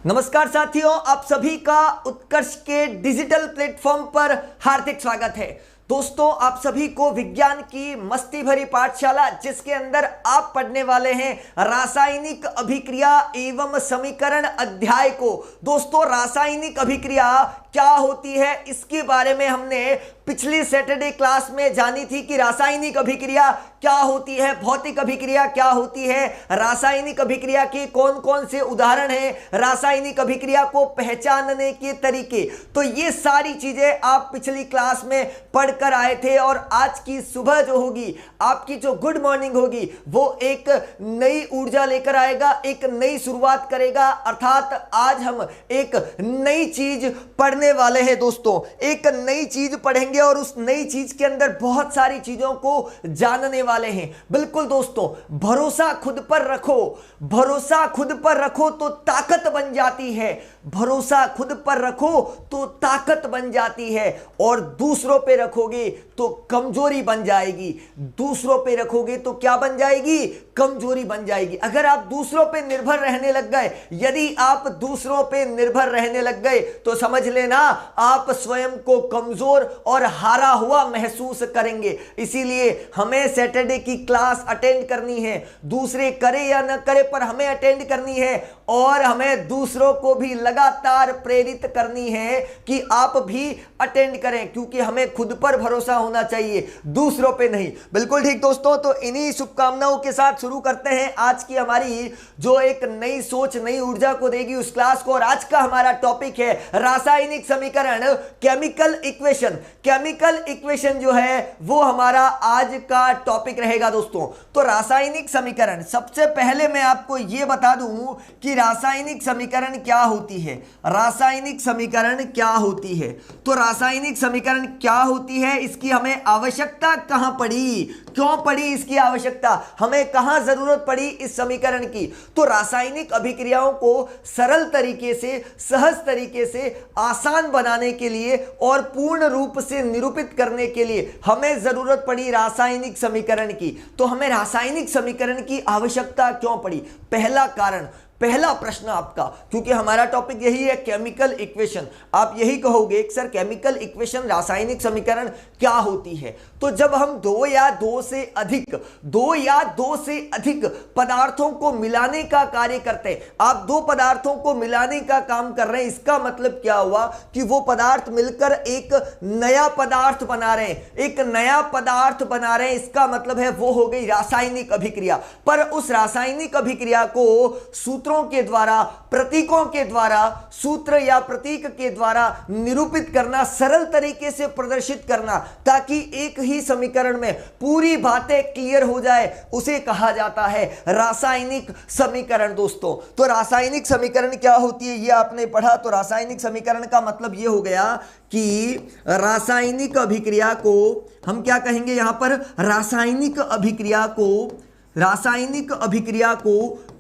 नमस्कार साथियों, आप सभी का उत्कर्ष के डिजिटल प्लेटफॉर्म पर हार्दिक स्वागत है। दोस्तों, आप सभी को विज्ञान की मस्ती भरी पाठशाला जिसके अंदर आप पढ़ने वाले हैं रासायनिक अभिक्रिया एवं समीकरण अध्याय को। दोस्तों, रासायनिक अभिक्रिया क्या होती है इसके बारे में हमने पिछली सैटरडे क्लास में जानी थी कि रासायनिक अभिक्रिया क्या होती है, भौतिक अभिक्रिया क्या होती है, रासायनिक अभिक्रिया के कौन कौन से उदाहरण हैं, रासायनिक अभिक्रिया को पहचानने के तरीके। तो ये सारी चीजें आप पिछली क्लास में पढ़कर आए थे और आज की सुबह जो होगी, आपकी जो गुड मॉर्निंग होगी, वो एक नई ऊर्जा लेकर आएगा, एक नई शुरुआत करेगा। अर्थात आज हम एक नई चीज पढ़ने वाले हैं। दोस्तों, एक नई चीज पढ़ेंगे और उस नई चीज के अंदर बहुत सारी चीजों को जानने वाले हैं। बिल्कुल दोस्तों, भरोसा खुद पर रखो, भरोसा खुद पर रखो तो ताकत बन जाती है, भरोसा खुद पर रखो तो ताकत बन जाती है, और दूसरों पे रखोगे तो कमजोरी बन जाएगी। दूसरों पे रखोगे तो क्या बन जाएगी? कमजोरी बन जाएगी। अगर आप दूसरों पे निर्भर रहने लग गए, यदि आप दूसरों पे निर्भर रहने लग गए तो समझ लेना आप स्वयं को कमजोर और हारा हुआ महसूस करेंगे। इसीलिए हमें सैटरडे की क्लास अटेंड करनी है, दूसरे करे या न करे पर हमें अटेंड करनी है, और हमें दूसरों को भी लगातार प्रेरित करनी है कि आप भी अटेंड करें, क्योंकि हमें खुद पर भरोसा होना चाहिए, दूसरों पे नहीं। बिल्कुल ठीक दोस्तों, तो इन्हीं शुभकामनाओं के साथ शुरू करते हैं आज की हमारी जो एक नई सोच, नई ऊर्जा को देगी उस क्लास को। और आज का हमारा टॉपिक है रासायनिक समीकरण, केमिकल इक्वेशन। केमिकल इक्वेशन जो है वो हमारा आज का टॉपिक रहेगा दोस्तों। तो रासायनिक समीकरण, सबसे पहले मैं आपको यह बता दूं कि रासायनिक समीकरण क्या होती है। रासायनिक समीकरण क्या होती है? तो रासायनिक समीकरण क्या होती है, इसकी हमें आवश्यकता कहां पड़ी, क्यों पड़ी इसकी आवश्यकता, हमें कहां जरूरत पड़ी इस समीकरण की? तो रासायनिक अभिक्रियाओं को सरल तरीके से, सहज तरीके से, आसान बनाने के लिए और पूर्ण रूप से निरूपित करने के लिए हमें जरूरत पड़ी रासायनिक समीकरण की। तो हमें रासायनिक समीकरण की आवश्यकता क्यों पड़ी? पहला कारण, पहला प्रश्न आपका, क्योंकि हमारा टॉपिक यही है केमिकल इक्वेशन, आप यही कहोगे कि सर केमिकल इक्वेशन, रासायनिक समीकरण क्या होती है? तो जब हम दो या दो से अधिक पदार्थों को मिलाने का कार्य करते हैं, आप दो पदार्थों को मिलाने का काम कर रहे हैं, इसका मतलब क्या हुआ कि वो पदार्थ मिलकर एक नया पदार्थ बना रहे हैं, एक नया पदार्थ बना रहे हैं, इसका मतलब है वो हो गई रासायनिक अभिक्रिया। पर उस रासायनिक अभिक्रिया को सूत्रों के द्वारा, प्रतीकों के द्वारा, सूत्र या प्रतीक के द्वारा निरूपित करना, सरल तरीके से प्रदर्शित करना, ताकि एक ही समीकरण में पूरी बातें क्लियर हो जाए, उसे कहा जाता है रासायनिक समीकरण दोस्तों। तो रासायनिक समीकरण क्या होती है ये आपने पढ़ा। तो रासायनिक समीकरण का मतलब ये हो गया कि रासायनिक अभिक्रिया को हम क्या कहेंगे यहां पर? रासायनिक अभिक्रिया को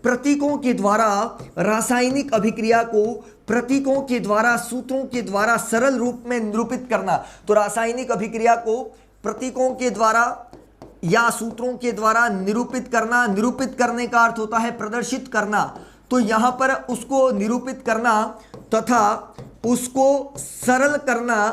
प्रतीकों के द्वारा, रासायनिक अभिक्रिया को प्रतीकों के द्वारा, सूत्रों के द्वारा सरल रूप में निरूपित करना। तो रासायनिक अभिक्रिया को प्रतीकों के द्वारा या सूत्रों के द्वारा निरूपित करना, निरूपित करने का अर्थ होता है प्रदर्शित करना। तो यहां पर उसको निरूपित करना तथा उसको सरल करना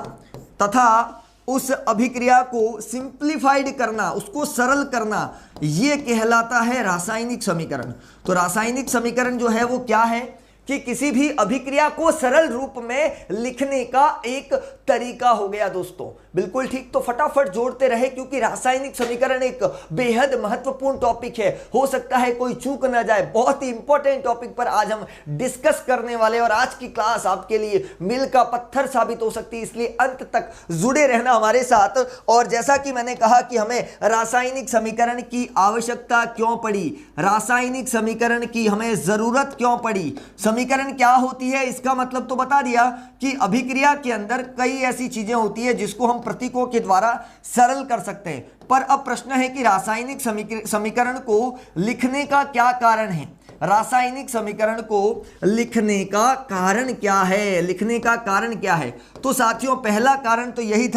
तथा उस अभिक्रिया को सिंप्लीफाइड करना, उसको सरल करना, यह कहलाता है रासायनिक समीकरण। तो रासायनिक समीकरण जो है वो क्या है कि किसी भी अभिक्रिया को सरल रूप में लिखने का एक तरीका हो गया दोस्तों। बिल्कुल ठीक, तो फटाफट जोड़ते रहे, क्योंकि रासायनिक समीकरण एक बेहद महत्वपूर्ण टॉपिक है, हो सकता है कोई चूक ना जाए। बहुत ही इंपॉर्टेंट टॉपिक पर आज हम डिस्कस करने वाले, और आज की क्लास आपके लिए मील का पत्थर साबित हो सकती है, इसलिए अंत तक जुड़े रहना हमारे साथ। और जैसा कि मैंने कहा कि हमें रासायनिक समीकरण की आवश्यकता क्यों पड़ी, रासायनिक समीकरण की हमें जरूरत क्यों पड़ी, समीकरण क्या होती है इसका मतलब तो बता दिया कि अभिक्रिया के अंदर कई ऐसी चीजें होती है जिसको हम प्रतीकों के द्वारा सरल कर सकते हैं। पर अब प्रश्न है कि रासायनिक समीकरण को लिखने का क्या कारण है, रासायनिक समीकरण को लिखने का कारण क्या है, लिखने का कारण क्या है? तो साथियों, पहला कारण तो यही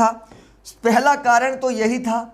था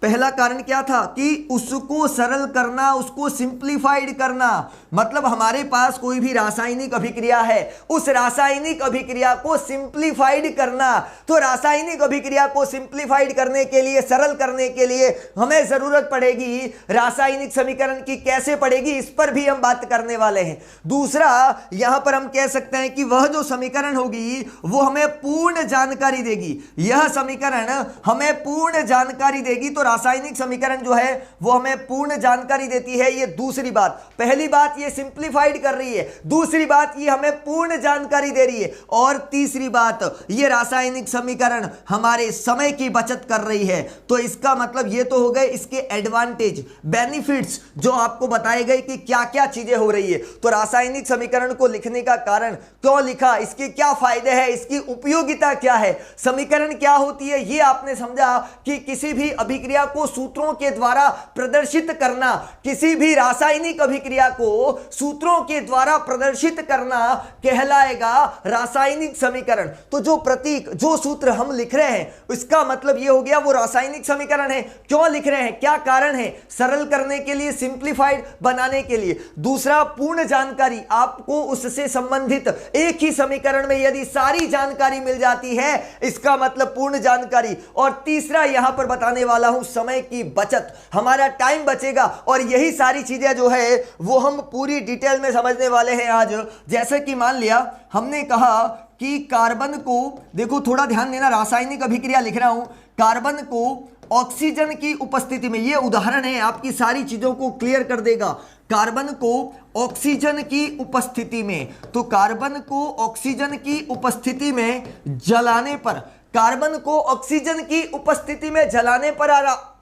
पहला कारण क्या था कि उसको सरल करना, उसको सिंप्लीफाइड करना। मतलब हमारे पास कोई भी रासायनिक अभिक्रिया है, उस रासायनिक अभिक्रिया को सिंप्लीफाइड करना। तो रासायनिक अभिक्रिया को सिंप्लीफाइड करने के लिए, सरल करने के लिए हमें जरूरत पड़ेगी रासायनिक समीकरण की। कैसे पड़ेगी, इस पर भी हम बात करने वाले हैं। दूसरा, यहां पर हम कह सकते हैं कि वह जो समीकरण होगी वो हमें पूर्ण जानकारी देगी। यह समीकरण हमें पूर्ण जानकारी देगी। तो रासायनिक समीकरण जो है वो हमें पूर्ण जानकारी देती है। ये दूसरी बात। पहली बात ये सिंप्लीफाइड कर रही है, दूसरी बात ये हमें पूर्ण जानकारी दे रही है, और तीसरी बात ये रासायनिक समीकरण हमारे समय की बचत कर रही है। तो इसका मतलब ये तो हो गए इसके एडवांटेज, बेनिफिट्स जो आपको बताए गए कि क्या क्या चीजें हो रही है। तो रासायनिक समीकरण को लिखने का कारण क्यों लिखा, इसके क्या फायदे हैं, इसकी उपयोगिता क्या है, समीकरण क्या होती है, ये आपने समझा कि किसी भी अभिक्रिया को सूत्रों के द्वारा प्रदर्शित करना, किसी भी रासायनिक अभिक्रिया को सूत्रों के द्वारा प्रदर्शित करना कहलाएगा रासायनिक समीकरण। तो जो प्रतीक, जो सूत्र हम लिख रहे हैं, इसका मतलब यह हो गया वो रासायनिक समीकरण है। क्यों लिख रहे हैं, क्या कारण है, सरल करने के लिए, सिंप्लीफाइड बनाने के लिए। दूसरा, पूर्ण जानकारी, आपको उससे संबंधित एक ही समीकरण में यदि सारी जानकारी मिल जाती है, इसका मतलब पूर्ण जानकारी। और तीसरा यहां पर बताने वाला हूं समय की बचत, हमारा टाइम बचेगा। और यही सारी चीजें जो है वो हम पूरी डिटेल में समझने वाले हैं आज। जैसे कि मान लिया हमने कहा कि कार्बन को, देखो थोड़ा ध्यान देना, रासायनिक अभिक्रिया लिख रहा हूं, कार्बन को ऑक्सीजन की उपस्थिति में, यह उदाहरण है आपकी सारी चीजों को क्लियर कर देगा। कार्बन को ऑक्सीजन की उपस्थिति में, तो कार्बन को ऑक्सीजन की उपस्थिति में जलाने पर, कार्बन को ऑक्सीजन की उपस्थिति में जलाने पर,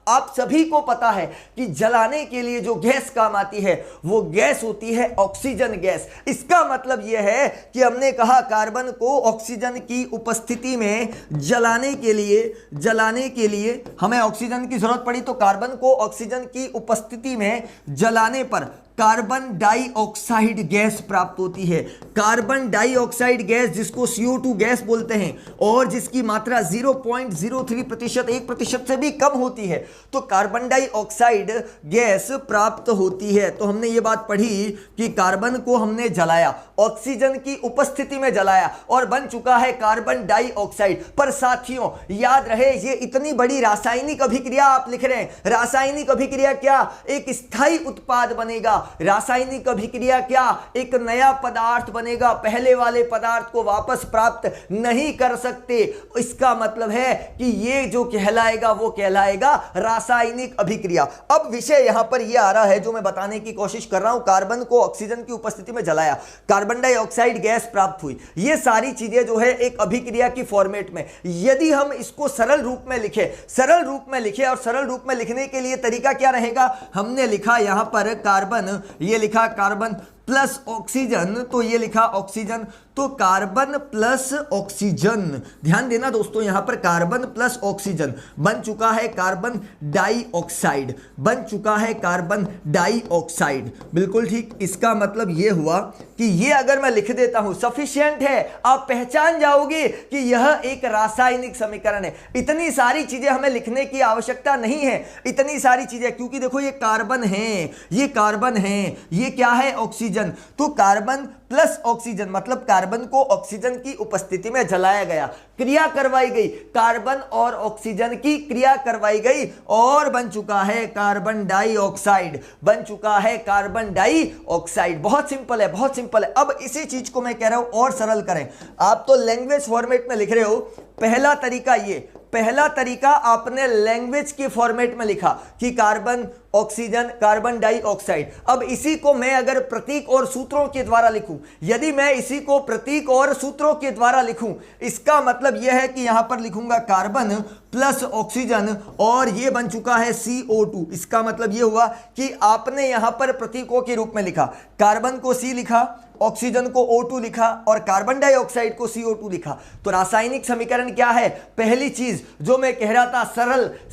आप सभी को पता है कि जलाने के लिए जो गैस काम आती है वो गैस होती है ऑक्सीजन गैस। इसका मतलब यह है कि हमने कहा कार्बन को ऑक्सीजन की उपस्थिति में जलाने के लिए हमें ऑक्सीजन की जरूरत पड़ी। तो कार्बन को ऑक्सीजन की उपस्थिति में जलाने पर कार्बन डाइऑक्साइड गैस प्राप्त होती है। कार्बन डाइऑक्साइड गैस, जिसको CO2 गैस बोलते हैं, और जिसकी मात्रा 0.03%, 1% से भी कम होती है, तो कार्बन डाइऑक्साइड गैस प्राप्त होती है। तो हमने ये बात पढ़ी कि कार्बन को हमने जलाया, ऑक्सीजन की उपस्थिति में जलाया, और बन चुका है कार्बन डाइऑक्साइड। पर साथियों याद रहे, ये इतनी बड़ी रासायनिक अभिक्रिया आप लिख रहे हैं। रासायनिक अभिक्रिया क्या, एक स्थायी उत्पाद बनेगा। रासायनिक अभिक्रिया क्या, एक नया पदार्थ बनेगा। पहले वाले पदार्थ को वापस प्राप्त नहीं कर सकते। इसका मतलब है कि ये जो कहलाएगा वो कहलाएगा रासायनिक अभिक्रिया। अब विषय यहां पर यह आ रहा है जो मैं बताने की कोशिश कर रहा हूं, कार्बन को ऑक्सीजन की उपस्थिति में जलाया, कार्बन डाइऑक्साइड गैस प्राप्त हुई। ये सारी चीजें जो है एक अभिक्रिया की फॉर्मेट में, यदि हम इसको सरल रूप में लिखे, और सरल रूप में लिखने के लिए तरीका क्या रहेगा, हमने लिखा यहां पर कार्बन, ये लिखा कार्बन प्लस ऑक्सीजन, तो ये लिखा ऑक्सीजन, तो कार्बन प्लस ऑक्सीजन, ध्यान देना दोस्तों, यहां पर कार्बन प्लस ऑक्सीजन बन चुका है कार्बन डाइऑक्साइड, बन चुका है कार्बन डाइऑक्साइड। बिल्कुल ठीक। इसका मतलब यह हुआ कि ये अगर मैं लिख देता हूं सफिशिएंट है, आप पहचान जाओगे कि यह एक रासायनिक समीकरण है। इतनी सारी चीजें हमें लिखने की आवश्यकता नहीं है, इतनी सारी चीजें, क्योंकि देखो ये कार्बन है, ये कार्बन है, ये क्या है ऑक्सीजन। तो कार्बन प्लस ऑक्सीजन मतलब कार्बन को ऑक्सीजन की उपस्थिति में जलाया गया, क्रिया करवाई गई, कार्बन और ऑक्सीजन की क्रिया करवाई गई, और बन चुका है कार्बन डाइऑक्साइड, बन चुका है कार्बन डाइऑक्साइड। बहुत सिंपल है, बहुत सिंपल है। अब इसी चीज को मैं कह रहा हूं और सरल करें। आप तो लैंग्वेज फॉर्मेट में लिख रहे हो, पहला तरीका ये, पहला तरीका आपने लैंग्वेज के फॉर्मेट में लिखा कि कार्बन ऑक्सीजन कार्बन डाइऑक्साइड। अब इसी को मैं अगर प्रतीक और सूत्रों के द्वारा लिखूं, यदि मैं इसी को प्रतीक और सूत्रों के द्वारा लिखूं, इसका मतलब यह है कि यहां पर लिखूंगा कार्बन प्लस ऑक्सीजन, और यह बन चुका है CO2। इसका मतलब यह हुआ कि आपने यहां पर प्रतीकों के रूप में लिखा, कार्बन को C लिखा, ऑक्सीजन को O2 लिखा, और कार्बन डाइऑक्साइड को CO2 लिखा। तो रासायनिक समीकरण क्या है, पहली चीज जो मैं कह रहा था,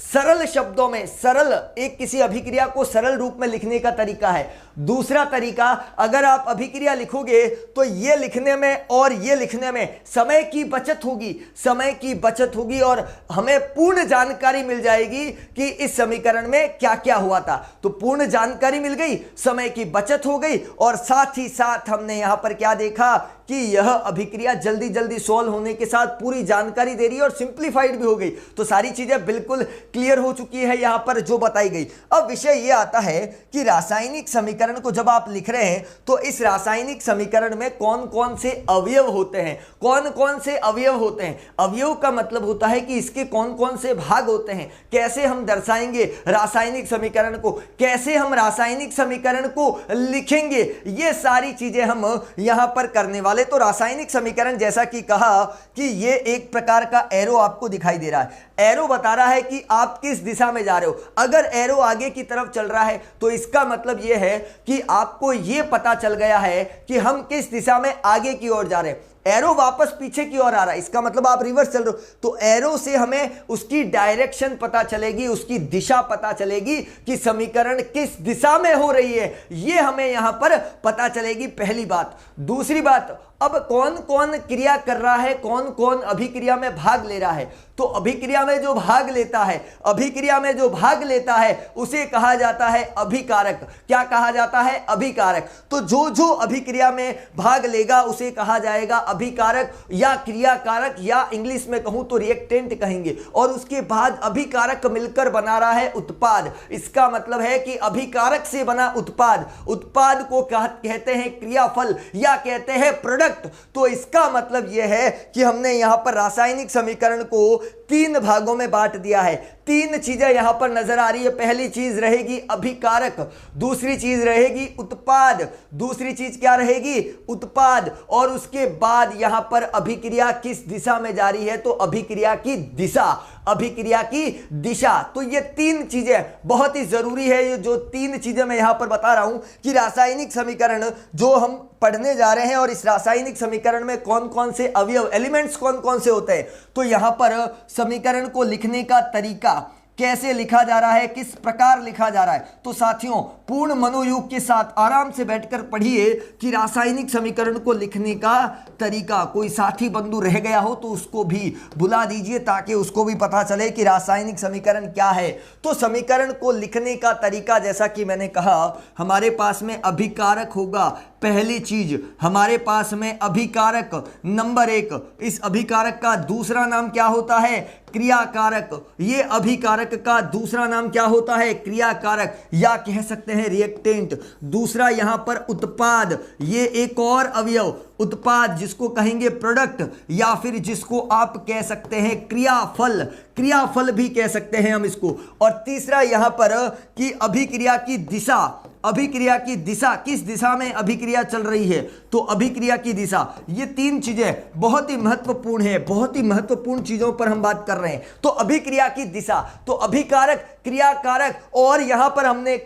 सरल शब्दों में, सरल एक किसी अभिक्रिया अभिक्रिया को सरल रूप में लिखने का तरीका है। दूसरा तरीका, अगर आप अभिक्रिया लिखोगे तो ये लिखने में और ये लिखने में समय की बचत होगी, समय की बचत होगी और हमें पूर्ण जानकारी मिल जाएगी कि इस समीकरण में क्या क्या हुआ था। तो पूर्ण जानकारी मिल गई, समय की बचत हो गई और साथ ही साथ हमने यहां पर क्या देखा कि यह अभिक्रिया जल्दी जल्दी सॉल्व होने के साथ पूरी जानकारी दे रही है और सिंप्लीफाइड भी हो गई। तो सारी चीजें बिल्कुल क्लियर हो चुकी है यहां पर जो बताई गई। अब विषय यह आता है कि रासायनिक समीकरण को जब आप लिख रहे हैं तो इस रासायनिक समीकरण में कौन कौन से अवयव होते हैं, कौन कौन से अवयव होते हैं। अवयव का मतलब होता है कि इसके कौन कौन से भाग होते हैं, कैसे हम दर्शाएंगे रासायनिक समीकरण को, कैसे हम रासायनिक समीकरण को लिखेंगे, ये सारी चीजें हम यहां पर करने वाले। तो रासायनिक समीकरण जैसा कि कहा कि ये एक प्रकार का एरो आपको दिखाई दे रहा है, एरो बता रहा है कि आप किस दिशा में जा रहे हो। अगर एरो आगे की तरफ चल रहा है तो इसका मतलब यह है कि आपको यह पता चल गया है कि हम किस दिशा में आगे की ओर जा रहे हैं। एरो वापस पीछे की ओर आ रहा है, इसका मतलब आप रिवर्स चल रहे हो, तो एरो से हमें उसकी डायरेक्शन पता चलेगी, उसकी दिशा पता चलेगी कि समीकरण किस दिशा में हो रही है, ये हमें यहां पर पता चलेगी, पहली बात। दूसरी बात, अब कौन कौन क्रिया कर रहा है, कौन कौन अभिक्रिया में भाग ले रहा है। तो अभिक्रिया में जो भाग लेता है, अभिक्रिया में जो भाग लेता है उसे कहा जाता है अभिकारक। क्या कहा जाता है? अभिकारक। तो जो जो अभिक्रिया में भाग लेगा उसे कहा जाएगा अभिकारक या क्रियाकारक, या इंग्लिश में कहूं तो रिएक्टेंट कहेंगे। और उसके बाद अभिकारक मिलकर बना रहा है उत्पाद। इसका मतलब है कि अभिकारक से बना उत्पाद, उत्पाद को कहते हैं क्रियाफल या कहते हैं प्रोडक्ट। तो इसका मतलब यह है कि हमने यहां पर रासायनिक समीकरण को तीन भागों में बांट दिया है। तीन चीजें यहां पर नजर आ रही है। पहली चीज रहेगी अभिकारक, दूसरी चीज रहेगी उत्पाद, दूसरी चीज क्या रहेगी? उत्पाद। और उसके बाद यहां पर अभिक्रिया किस दिशा में जा रही है, तो अभिक्रिया की दिशा, अभिक्रिया की दिशा। तो ये तीन चीजें बहुत ही जरूरी है। ये जो तीन चीजें मैं यहां पर बता रहा हूं कि रासायनिक समीकरण जो हम पढ़ने जा रहे हैं और इस रासायनिक समीकरण में कौन कौन से अवयव, एलिमेंट्स कौन कौन से होते हैं। तो यहां पर समीकरण को लिखने का तरीका कैसे लिखा जा रहा है, किस प्रकार लिखा जा रहा है। तो साथियों, पूर्ण मनोयोग के साथ आराम से बैठकर पढ़िए कि रासायनिक समीकरण को लिखने का तरीका। कोई साथी बंधु रह गया हो तो उसको भी बुला दीजिए ताकि उसको भी पता चले कि रासायनिक समीकरण क्या है। तो समीकरण को लिखने का तरीका, जैसा कि मैंने कहा, हमारे पास में अभिकारक होगा। पहली चीज हमारे पास में अभिकारक नंबर एक। इस अभिकारक का दूसरा नाम क्या होता है? क्रियाकारक। ये अभिकारक का दूसरा नाम क्या होता है? क्रियाकारक, या कह सकते हैं रिएक्टेंट। दूसरा यहां पर उत्पाद, ये एक और अवयव उत्पाद, जिसको कहेंगे प्रोडक्ट, या फिर जिसको आप कह सकते हैं क्रियाफल, क्रियाफल भी कह सकते हैं हम इसको। और तीसरा यहां पर कि अभिक्रिया की दिशा, अभिक्रिया की दिशा, किस दिशा में अभिक्रिया चल रही है, तो अभिक्रिया की दिशा। ये तीन चीजें बहुत ही महत्वपूर्ण है, बहुत ही महत्वपूर्ण चीजों पर हम बात कर रहे हैं। तो अभिक्रिया की दिशा, तो अभिकारक, क्रियाकारक, और यहां पर हमने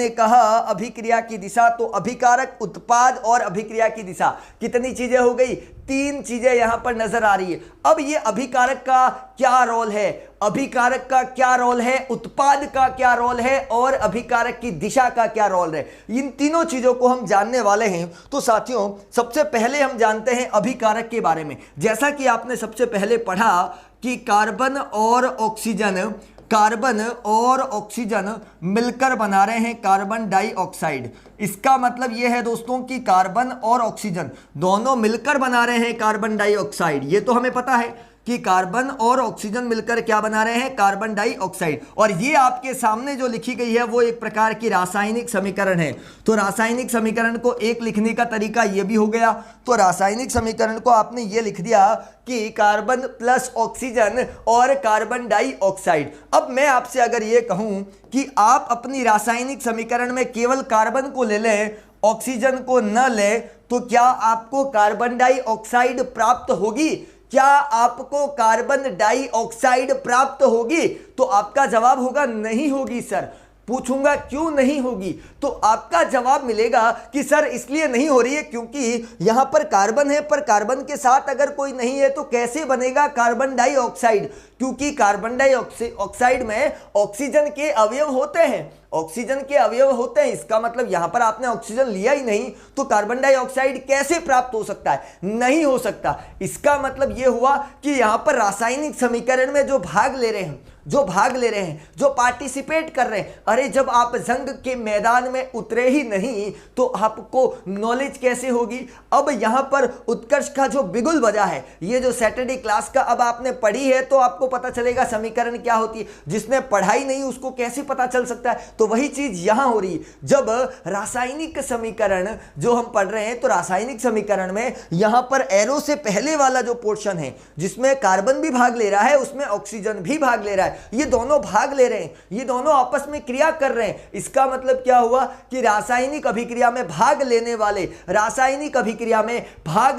कहा अभिक्रिया की दिशा, तो अभिकारक, उत्पाद और अभिक्रिया की दिशा। कितनी चीजें हो गई? तीन चीजें यहां पर नजर आ रही है। अब ये अभिकारक का क्या रोल है, अभिकारक का क्या रोल है, उत्पाद का क्या रोल है और अभिकारक की दिशा का क्या रोल है, इन तीनों चीजों को हम जानने वाले हैं। तो साथियों, सबसे पहले हम जानते हैं अभिकारक के बारे में। जैसा कि आपने सबसे पहले पढ़ा कि कार्बन और ऑक्सीजन मिलकर बना रहे हैं कार्बन डाइऑक्साइड। इसका मतलब यह है दोस्तों कि कार्बन और ऑक्सीजन दोनों मिलकर बना रहे हैं कार्बन डाइऑक्साइड। ये तो हमें पता है कि कार्बन और ऑक्सीजन मिलकर क्या बना रहे हैं? Carbon dioxide. और ये आपके सामने जो लिखी गई है वो एक प्रकार की रासायनिक समीकरण है। तो रासायनिक समीकरण को एक लिखने का तरीका ये भी हो गया। तो रासायनिक समीकरण को आपने ये लिख दिया कि कार्बन प्लस ऑक्सीजन और कार्बन डाइऑक्साइड। अब मैं आपसे अगर ये कहूं कि आप अपनी रासायनिक समीकरण में केवल कार्बन को ले लें, ऑक्सीजन को न लें, तो क्या आपको कार्बन डाइऑक्साइड प्राप्त होगी? क्या आपको कार्बन डाइऑक्साइड प्राप्त होगी? तो आपका जवाब होगा नहीं होगी सर। पूछूंगा क्यों नहीं होगी, तो आपका जवाब मिलेगा कि सर इसलिए नहीं हो रही है क्योंकि यहां पर कार्बन है, पर कार्बन के साथ अगर कोई नहीं है तो कैसे बनेगा कार्बन डाइऑक्साइड, क्योंकि कार्बन डाइऑक्साइड में ऑक्सीजन के अवयव होते हैं, ऑक्सीजन के अवयव होते हैं। इसका मतलब यहां पर आपने ऑक्सीजन लिया ही नहीं तो कार्बन डाइऑक्साइड कैसे प्राप्त हो सकता है, नहीं हो सकता। इसका मतलब यह हुआ कि यहां पर रासायनिक समीकरण में जो भाग ले रहे हैं, जो पार्टिसिपेट कर रहे हैं, अरे जब आप जंग के मैदान में उतरे ही नहीं तो आपको नॉलेज कैसे होगी। अब यहां पर उत्कर्ष का जो बिगुल बजा है, ये जो सैटरडे क्लास का अब आपने पढ़ी है तो आपको पता चलेगा समीकरण क्या होती है। जिसने पढ़ाई नहीं उसको कैसे पता चल सकता है, तो वही चीज यहां हो रही है। जब रासायनिक समीकरण जो हम पढ़ रहे हैं तो रासायनिक समीकरण में यहां पर एरो से पहले वाला जो पोर्शन है जिसमें कार्बन भी भाग ले रहा है उसमें ऑक्सीजन भी भाग ले रहा है, ये दोनों भाग ले रहे हैं, ये दोनों आपस में क्रिया कर रहे हैं। इसका मतलब क्या हुआ कि रासायनिक अभिक्रिया में भाग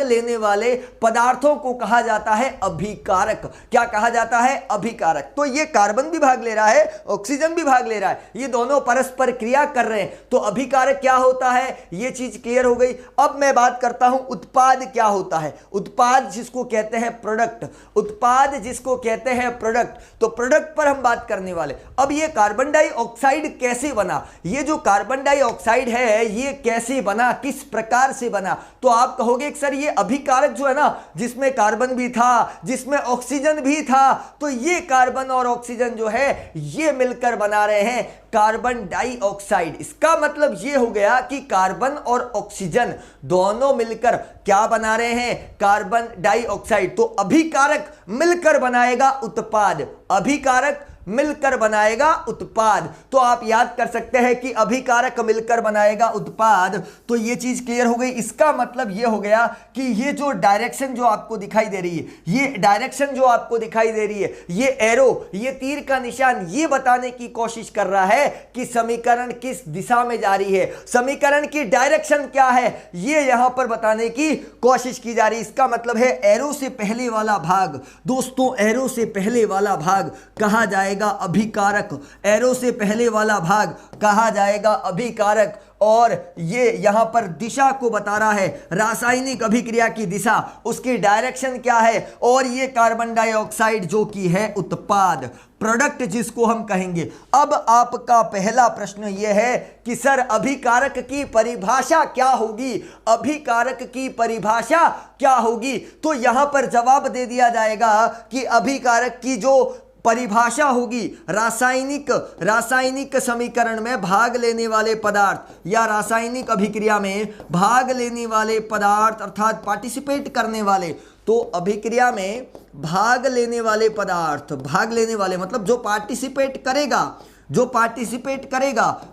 लेने वाले पदार्थों को कहा जाता है अभिकारक। क्या कहा जाता है, अभिकारक। तो ये कार्बन भी भाग ले रहा है, ऑक्सीजन भी भाग ले रहा है, ये दोनों परस्पर क्रिया कर रहे हैं, तो अभिकारक क्या होता है, ये चीज क्लियर हो गई। अब मैं बात करता हूं उत्पाद क्या होता है। उत्पाद जिसको कहते हैं प्रोडक्ट, उत्पाद जिसको कहते हैं प्रोडक्ट, तो प्रोडक्ट पर हम बात करने वाले। अब ये कार्बन डाइऑक्साइड कैसे बना, ये जो कार्बन डाइऑक्साइड है ये कैसे बना, किस प्रकार से बना, तो आप कहोगे कि सर ये अभिकारक जो है ना, जिसमें कार्बन भी था, जिसमें ऑक्सीजन भी था, तो ये कार्बन और ऑक्सीजन जो है ये मिलकर बना रहे हैं कार्बन डाइऑक्साइड। इसका मतलब ये हो गया कि कार्बन और ऑक्सीजन दोनों मिलकर क्या बना रहे हैं, कार्बन डाइऑक्साइड। तो अभिकारक मिलकर बनाएगा उत्पाद, अभिकारक मिलकर बनाएगा उत्पाद। तो आप याद कर सकते हैं कि अभिकारक मिलकर बनाएगा उत्पाद, तो ये चीज क्लियर हो गई। इसका मतलब ये हो गया कि ये जो डायरेक्शन जो आपको दिखाई दे रही है, ये डायरेक्शन जो आपको दिखाई दे रही है, ये एरो, ये तीर का निशान, ये बताने की कोशिश कर रहा है कि समीकरण किस दिशा में जा रही है, समीकरण की डायरेक्शन क्या है, ये यहां पर बताने की कोशिश की जा रही है। इसका मतलब है एरो से पहले वाला भाग, दोस्तों एरो से पहले वाला भाग कहा जाएगा अभिकारक, एरो से पहले वाला भाग कहा जाएगा अभिकारक। और ये यहां पर दिशा को बता रहा है, रासायनिक अभिक्रिया की दिशा, उसकी डायरेक्शन क्या है, और ये कार्बन डाइऑक्साइड जो कि है उत्पाद, प्रोडक्ट जिसको हम कहेंगे। अब आपका पहला प्रश्न यह है कि सर अभिकारक की परिभाषा क्या होगी, अभिकारक की परिभाषा क्या होगी, तो यहां पर जवाब दे दिया जाएगा कि अभिकारक की जो परिभाषा होगी, रासायनिक समीकरण में भाग लेने वाले पदार्थ या रासायनिक अभिक्रिया में भाग लेने वाले पदार्थ अर्थात पार्टिसिपेट करने वाले, तो अभिक्रिया में भाग लेने वाले पदार्थ, भाग लेने वाले मतलब जो पार्टिसिपेट करेगा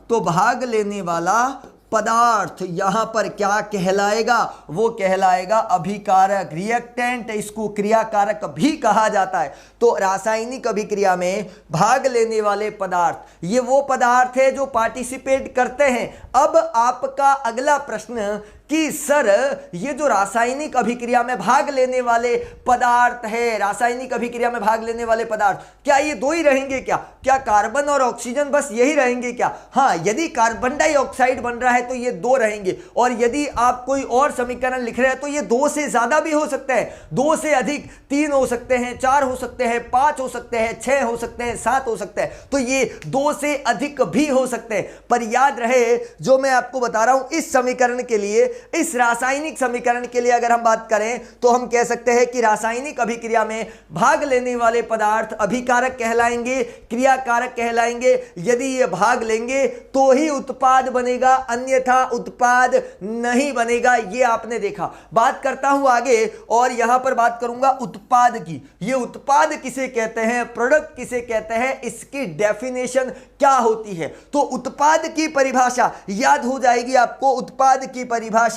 तो भाग लेने वाला पदार्थ यहां पर क्या कहलाएगा, वो कहलाएगा अभिकारक। रिएक्टेंट इसको क्रियाकारक भी कहा जाता है। तो रासायनिक अभिक्रिया में भाग लेने वाले पदार्थ ये वो पदार्थ है जो पार्टिसिपेट करते हैं। अब आपका अगला प्रश्न कि सर ये जो रासायनिक अभिक्रिया में भाग लेने वाले पदार्थ है, रासायनिक अभिक्रिया में भाग लेने वाले पदार्थ क्या ये दो ही रहेंगे क्या कार्बन और ऑक्सीजन बस यही रहेंगे क्या? हाँ, यदि कार्बन डाइऑक्साइड बन रहा है तो ये दो रहेंगे, और यदि आप कोई और समीकरण लिख रहे हैं तो ये दो से ज्यादा भी हो सकते हैं, दो से अधिक, 3 हो सकते हैं, 4 हो सकते हैं, 5 हो सकते हैं, 6 हो सकते हैं, 7 हो सकते हैं, तो ये 2 से अधिक भी हो सकते हैं। पर याद रहे जो मैं आपको बता रहा हूं, इस समीकरण के लिए, इस रासायनिक समीकरण के लिए अगर हम बात करें तो हम कह सकते हैं कि रासायनिक अभिक्रिया में भाग लेने वाले पदार्थ अभिकारक कहलाएंगे, क्रियाकारक कहलाएंगे। यदि ये भाग लेंगे तो ही उत्पाद बनेगा, अन्यथा उत्पाद नहीं बनेगा। ये आपने देखा। बात करता हूं आगे और यहां पर बात करूंगा उत्पाद की। ये उत्पाद किसे कहते हैं, प्रोडक्ट किसे कहते हैं, इसकी डेफिनेशन क्या होती है। तो उत्पाद की परिभाषा याद हो जाएगी आपको। उत्पाद की परिभाषा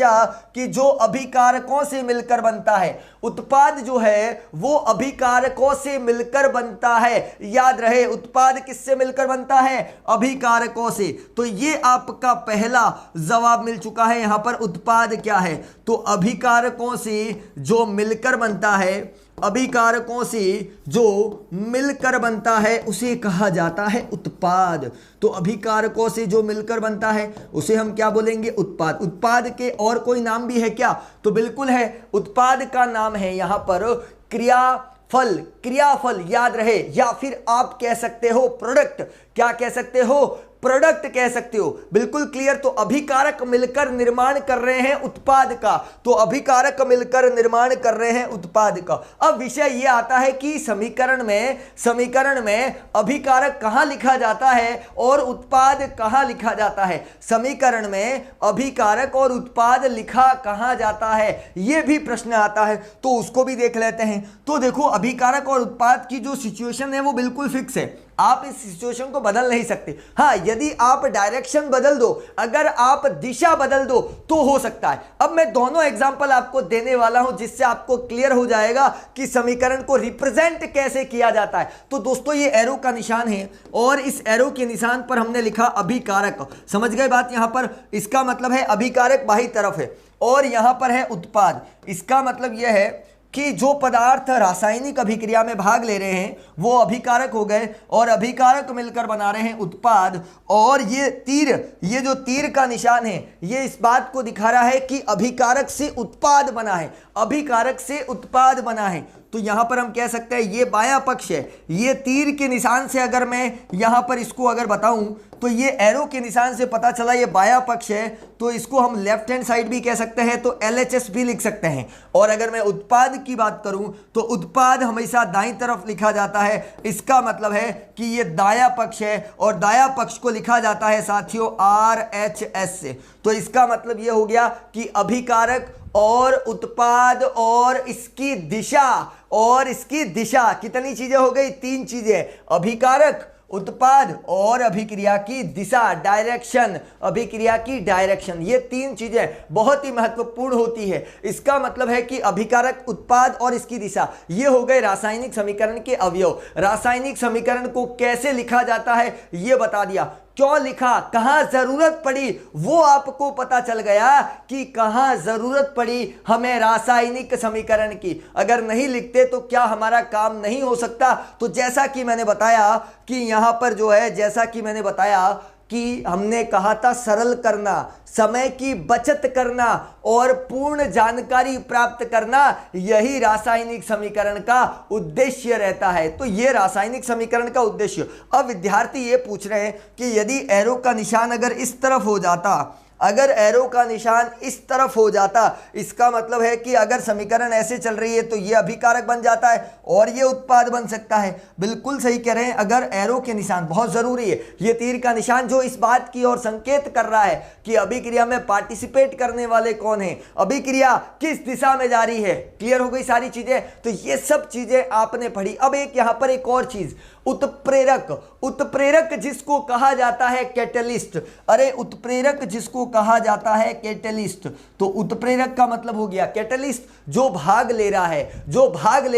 कि जो अभिकारकों से मिलकर बनता है, उत्पाद जो है वो अभिकारकों से मिलकर बनता है। याद रहे उत्पाद किससे मिलकर बनता है, अभिकारकों से। तो ये आपका पहला जवाब मिल चुका है। यहां पर उत्पाद क्या है, तो अभिकारकों से जो मिलकर बनता है, अभिकारकों से जो मिलकर बनता है उसे कहा जाता है उत्पाद। तो अभिकारकों से जो मिलकर बनता है उसे हम क्या बोलेंगे? उत्पाद। उत्पाद के और कोई नाम भी है क्या? तो बिल्कुल है, उत्पाद का नाम है यहां पर क्रियाफल। क्रियाफल याद रहे, या फिर आप कह सकते हो प्रोडक्ट। क्या कह सकते हो? प्रोडक्ट कह सकते हो। बिल्कुल क्लियर। तो अभिकारक मिलकर निर्माण कर रहे हैं उत्पाद का, तो अभिकारक मिलकर निर्माण कर रहे हैं उत्पाद का। अब विषय यह आता है कि समीकरण में अभिकारक कहां लिखा जाता है और उत्पाद कहां लिखा जाता है। समीकरण में अभिकारक और उत्पाद लिखा कहां जाता है, यह भी प्रश्न आता है, तो उसको भी देख लेते हैं। तो देखो, अभिकारक और उत्पाद की जो सिचुएशन है वो बिल्कुल फिक्स है, आप इस सिचुएशन को बदल नहीं सकते। हाँ, यदि आप डायरेक्शन बदल दो, अगर आप दिशा बदल दो तो हो सकता है। अब मैं दोनों एग्जांपल आपको देने वाला हूं जिससे आपको क्लियर हो जाएगा कि समीकरण को रिप्रेजेंट कैसे किया जाता है। तो दोस्तों, ये एरो का निशान है और इस एरो के निशान पर हमने लिखा अभिकारक। समझ गए बात? यहां पर इसका मतलब है अभिकारक बाही तरफ है और यहां पर है उत्पाद। इसका मतलब यह है कि जो पदार्थ रासायनिक अभिक्रिया में भाग ले रहे हैं वो अभिकारक हो गए और अभिकारक मिलकर बना रहे हैं उत्पाद। और ये जो तीर का निशान है ये इस बात को दिखा रहा है कि अभिकारक से उत्पाद बना है, अभिकारक से उत्पाद बना है। तो यहां पर हम कह सकते हैं ये बायां पक्ष है। ये तीर के निशान से अगर मैं यहां पर इसको अगर बताऊं तो ये एरो के निशान से पता चला ये बायां पक्ष है, तो इसको हम लेफ्ट हैंड साइड भी कह सकते हैं, तो LHS भी लिख सकते हैं। और अगर मैं उत्पाद की बात करूं तो उत्पाद हमेशा दाईं तरफ लिखा जाता है। इसका मतलब है कि ये दायां पक्ष है और दायां पक्ष को लिखा जाता है साथियों RHS से। तो इसका मतलब ये हो गया कि अभिकारक और उत्पाद और इसकी दिशा कितनी चीजें हो गई? 3 चीजें, अभिकारक, उत्पाद और अभिक्रिया की दिशा, डायरेक्शन, अभिक्रिया की डायरेक्शन। ये 3 चीजें बहुत ही महत्वपूर्ण होती है। इसका मतलब है कि अभिकारक, उत्पाद और इसकी दिशा, ये हो गए रासायनिक समीकरण के अवयव। रासायनिक समीकरण को कैसे लिखा जाता है ये बता दिया। क्यों लिखा, कहां जरूरत पड़ी, वो आपको पता चल गया कि कहां जरूरत पड़ी हमें रासायनिक समीकरण की। अगर नहीं लिखते तो क्या हमारा काम नहीं हो सकता? तो जैसा कि मैंने बताया कि यहां पर जो है, जैसा कि मैंने बताया कि हमने कहा था सरल करना, समय की बचत करना और पूर्ण जानकारी प्राप्त करना, यही रासायनिक समीकरण का उद्देश्य रहता है। तो ये रासायनिक समीकरण का उद्देश्य। अब विद्यार्थी ये पूछ रहे हैं कि यदि एरो का निशान अगर इस तरफ हो जाता, अगर एरो का निशान इस तरफ हो जाता, इसका मतलब है कि अगर समीकरण ऐसे चल रही है तो ये अभिकारक बन जाता है और ये उत्पाद बन सकता है। बिल्कुल सही कह रहे हैं। अगर एरो के निशान, बहुत जरूरी है ये तीर का निशान जो इस बात की ओर संकेत कर रहा है कि अभिक्रिया में पार्टिसिपेट करने वाले कौन है, अभिक्रिया किस दिशा में जारी है। क्लियर हो गई सारी चीजें? तो ये सब चीजें आपने पढ़ी। अब एक यहां पर एक और चीज, उत्प्रेरक। उत्प्रेरक जिसको कहा जाता है कैटलिस्ट। अरे उत्प्रेरक जिसको कहा जाता है कैटलिस्ट, तो उत्प्रेरक का मतलब हो गया कैटलिस्ट। जो भाग ले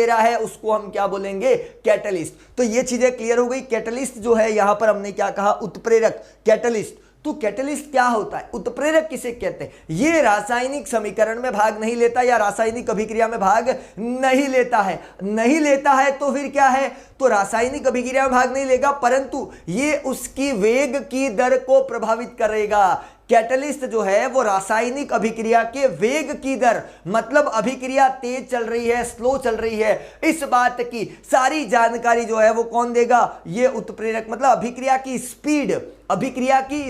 रहा है उसको हम क्या बोलेंगे? कैटलिस्ट। तो ये चीजें क्लियर हो गई। कैटलिस्ट जो है यहां पर हमने क्या कहा? उत्प्रेरक, कैटलिस्ट। तो कैटलिस्ट क्या होता है? उत्प्रेरक किसे कहते हैं? ये रासायनिक समीकरण में भाग नहीं लेता या रासायनिक अभिक्रिया में भाग नहीं लेता है तो फिर क्या है? तो रासायनिक अभिक्रिया में भाग नहीं लेगा, परंतु ये उसकी वेग की दर को प्रभावित करेगा। कैटलिस्ट जो है वो रासायनिक अभिक्रिया के वेग की दर, मतलब अभिक्रिया तेज चल रही है, स्लो चल रही है, इस बात की सारी जानकारी जो है वो कौन देगा? ये उत्प्रेरक। मतलब अभिक्रिया की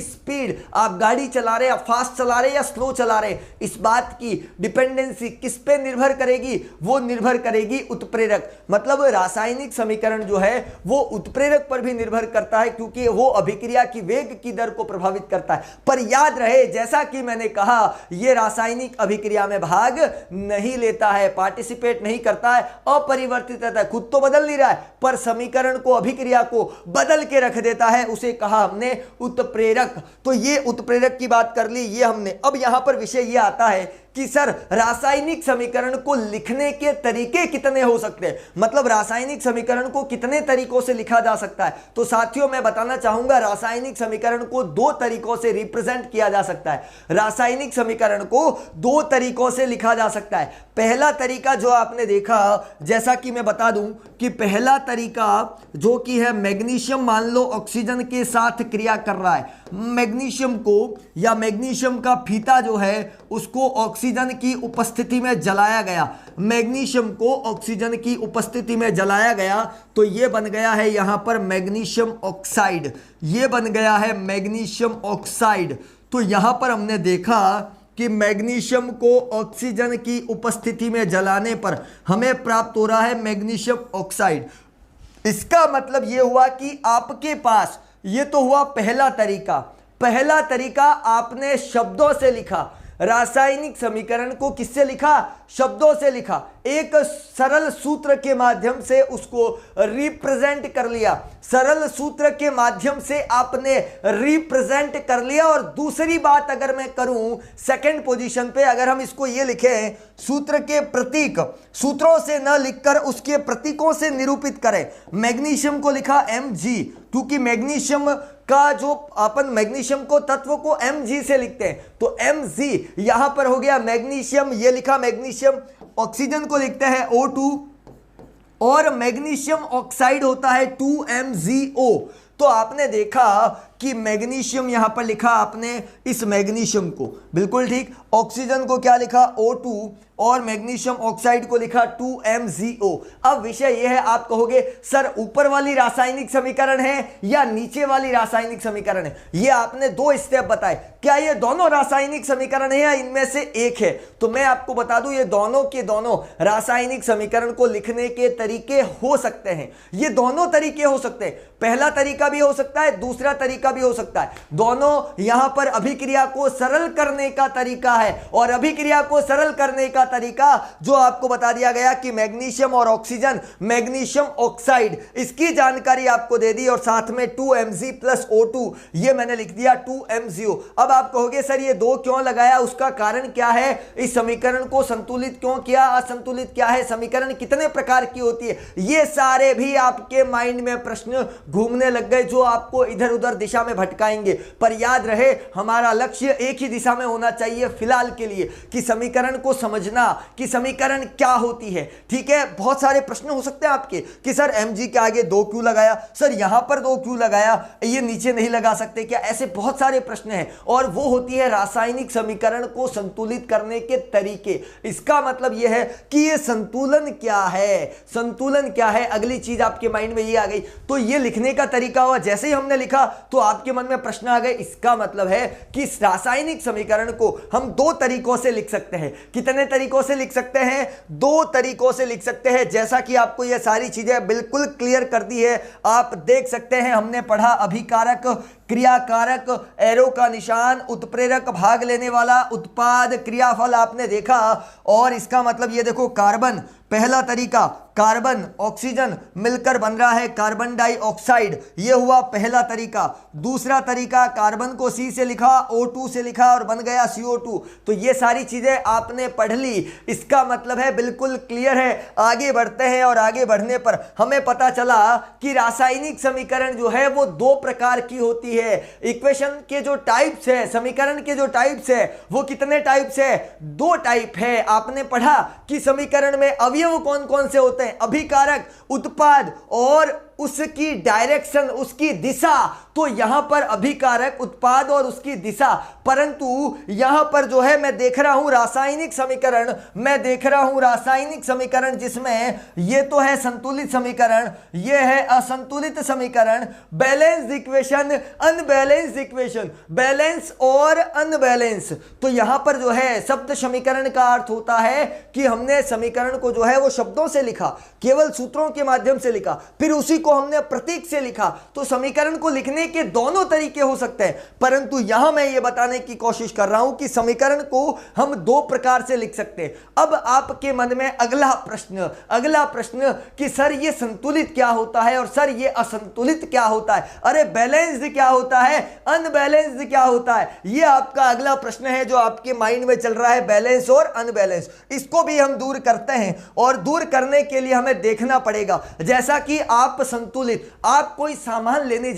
स्पीड, आप गाड़ी चला रहे हैं, फास्ट चला रहे या स्लो चला रहे, इस बात की डिपेंडेंसी किस पे निर्भर करेगी? वो निर्भर करेगी उत्प्रेरक। मतलब रासायनिक समीकरण जो है वो उत्प्रेरक पर भी निर्भर करता है क्योंकि वो अभिक्रिया की वेग की दर को प्रभावित करता है। पर याद रहे, जैसा कि मैंने कहा, ये रासायनिक अभिक्रिया में भाग नहीं लेता है, पार्टिसिपेट नहीं करता है, अपरिवर्तित रहता है, खुद तो बदल नहीं रहा है पर समीकरण को, अभिक्रिया को बदल के रख देता है, उसे कहा हमने उत्प्रेरक। तो ये उत्प्रेरक की बात कर ली ये हमने। अब यहां पर विषय ये आता है कि सर रासायनिक समीकरण को लिखने के तरीके कितने हो सकते हैं, मतलब रासायनिक समीकरण को कितने तरीकों से लिखा जा सकता है। तो साथियों मैं बताना चाहूंगा रासायनिक समीकरण को दो तरीकों से रिप्रेजेंट किया जा सकता है। रासायनिक समीकरण को दो तरीकों से लिखा जा सकता है। पहला तरीका जो आपने देखा, जैसा कि मैं बता दूं कि पहला तरीका जो कि है मैग्नीशियम मान लो ऑक्सीजन के साथ क्रिया कर रहा है, मैग्नीशियम को या मैग्नीशियम का फीता जो है उसको ऑक्सीजन की उपस्थिति में जलाया गया, मैग्नीशियम को ऑक्सीजन की उपस्थिति में जलाया गया, तो ये बन गया है यहां पर मैग्नीशियम ऑक्साइड, ये बन गया है मैग्नीशियम ऑक्साइड। तो यहां पर हमने देखा कि मैग्नीशियम को ऑक्सीजन की उपस्थिति में जलाने पर हमें प्राप्त हो रहा है मैग्नीशियम ऑक्साइड। इसका मतलब यह हुआ कि आपके पास, ये तो हुआ पहला तरीका, पहला तरीका आपने शब्दों से लिखा, रासायनिक समीकरण को किससे लिखा, शब्दों से लिखा, एक सरल सूत्र के माध्यम से उसको रिप्रेजेंट कर लिया, सरल सूत्र के माध्यम से आपने रिप्रेजेंट कर लिया। और दूसरी बात अगर मैं करूं सेकंड पोजीशन पे, अगर हम इसको ये लिखें सूत्र के प्रतीक, सूत्रों से न लिखकर उसके प्रतीकों से निरूपित करें। मैग्नीशियम को लिखा Mg, क्योंकि मैग्नीशियम का जो अपन मैग्नीशियम को तत्व को Mg से लिखते हैं, तो Mg यहां पर हो गया मैग्नीशियम, ये लिखा मैग्नीशियम, ऑक्सीजन को लिखते हैं O2 और मैग्नीशियम ऑक्साइड होता है 2MgO। तो आपने देखा कि मैग्नीशियम यहां पर लिखा आपने इस मैग्नीशियम को, बिल्कुल ठीक, ऑक्सीजन को क्या लिखा O2 और मैग्नीशियम ऑक्साइड को लिखा 2MgO। अब विषय यह है, आप कहोगे सर ऊपर वाली रासायनिक समीकरण है या नीचे वाली रासायनिक समीकरण है, ये आपने दो स्टेप बताए, क्या ये दोनों रासायनिक समीकरण है या इनमें से एक है। तो मैं आपको बता दूं ये दोनों के दोनों रासायनिक समीकरण को लिखने के तरीके हो सकते हैं, ये दोनों तरीके हो सकते हैं, पहला तरीका भी हो सकता है, दूसरा तरीका भी हो सकता है। दोनों यहां पर अभिक्रिया को सरल करने का तरीका है, और अभिक्रिया को सरल करने का तरीका जो आपको बता दिया गया कि मैग्नीशियम और ऑक्सीजन, मैग्नीशियम ऑक्साइड, इसकी जानकारी आपको दे दी, और साथ में 2Mg प्लस O2, ये मैंने लिख दिया 2MgO। अब आप कहोगे सर ये दो क्यों लगाया, उसका कारण क्या है, इस समीकरण को संतुलित क्यों किया, असंतुलित क्या है, समीकरण कितने प्रकार की होती है, ये सारे भी आपके माइंड में प्रश्न घूमने लग गए जो आपको इधर उधर दिशा में भटकाएंगे। पर याद रहे हमारा लक्ष्य एक ही दिशा में होना चाहिए फिलहाल के लिए, कि समीकरण को समझना, कि समीकरण क्या होती है। ठीक है, बहुत सारे प्रश्न हो सकते हैं आपके कि सर Mg के आगे 2 क्यों लगाया, सर यहां पर 2 क्यों लगाया, ये नीचे नहीं लगा सकते क्या, ऐसे बहुत सारे प्रश्न हैं। और वो होती है रासायनिक समीकरण को संतुलित करने के तरीके। इसका मतलब यह है कि ये संतुलन क्या है, संतुलन क्या है, अगली चीज आपके माइंड में ये आ गई। तो ये लिखने का तरीका हुआ, जैसे ही हमने लिखा तो आपके मन में प्रश्न आ गए। इसका मतलब है कि इस रासायनिक समीकरण को हम दो तरीकों से लिख सकते हैं। कितने तरीकों से लिख सकते हैं, दो तरीकों से लिख सकते हैं। जैसा कि आपको ये सारी चीजें बिल्कुल क्लियर कर दी है, आप देख सकते हैं, हमने पढ़ा अभिकारक, क्रियाकारक, एरो का निशान, उत्प्रेरक, भाग लेने वाला, उत्पाद, क्रियाफल आपने देखा। और इसका मतलब ये देखो कार्बन, पहला तरीका कार्बन ऑक्सीजन मिलकर बन रहा है कार्बन डाइऑक्साइड, ये हुआ पहला तरीका। दूसरा तरीका कार्बन को C से लिखा, O2 से लिखा और बन गया CO2। तो ये सारी चीजें आपने पढ़ ली, इसका मतलब है बिल्कुल क्लियर है। आगे बढ़ते हैं और आगे बढ़ने पर हमें पता चला कि रासायनिक समीकरण जो है वो दो प्रकार की होती है। इक्वेशन के जो टाइप्स है, समीकरण के जो टाइप्स है वो कितने टाइप्स है, दो टाइप है। आपने पढ़ा कि समीकरण में अवयव कौन कौन से होते हैं, अभिकारक, उत्पाद और उसकी डायरेक्शन, उसकी दिशा। तो यहां पर अभिकारक, उत्पाद और उसकी दिशा, परंतु यहां पर जो है मैं देख रहा हूं रासायनिक समीकरण, मैं देख रहा हूं रासायनिक समीकरण जिसमें ये तो है संतुलित समीकरण, ये है असंतुलित समीकरण, balance equation, unbalance equation, balance और अनबैलेंस। तो यहां पर जो है शब्द समीकरण का अर्थ होता है कि हमने समीकरण को जो है वो शब्दों से लिखा, केवल सूत्रों के माध्यम से लिखा, फिर उसी को हमने प्रतीक से लिखा, तो समीकरण को लिखने के दोनों तरीके हो सकते हैं। परंतु यहां मैं ये बताने की कोशिश कर रहा हूं कि समीकरण को हम दो प्रकार से लिख सकते हैं। अब आपके मन में अगला प्रश्न कि सर ये संतुलित क्या होता है और सर ये असंतुलित क्या होता है, अरे बैलेंस्ड क्या होता है, अनबैलेंस्ड क्या होता है, ये आपका अगला प्रश्न है जो आपके माइंड में चल रहा है, बैलेंस और अनबैलेंस। इसको भी हम दूर करते हैं और दूर करने के लिए हमें देखना पड़ेगा, जैसा कि आप संतुलित, आप कोई सामान लेने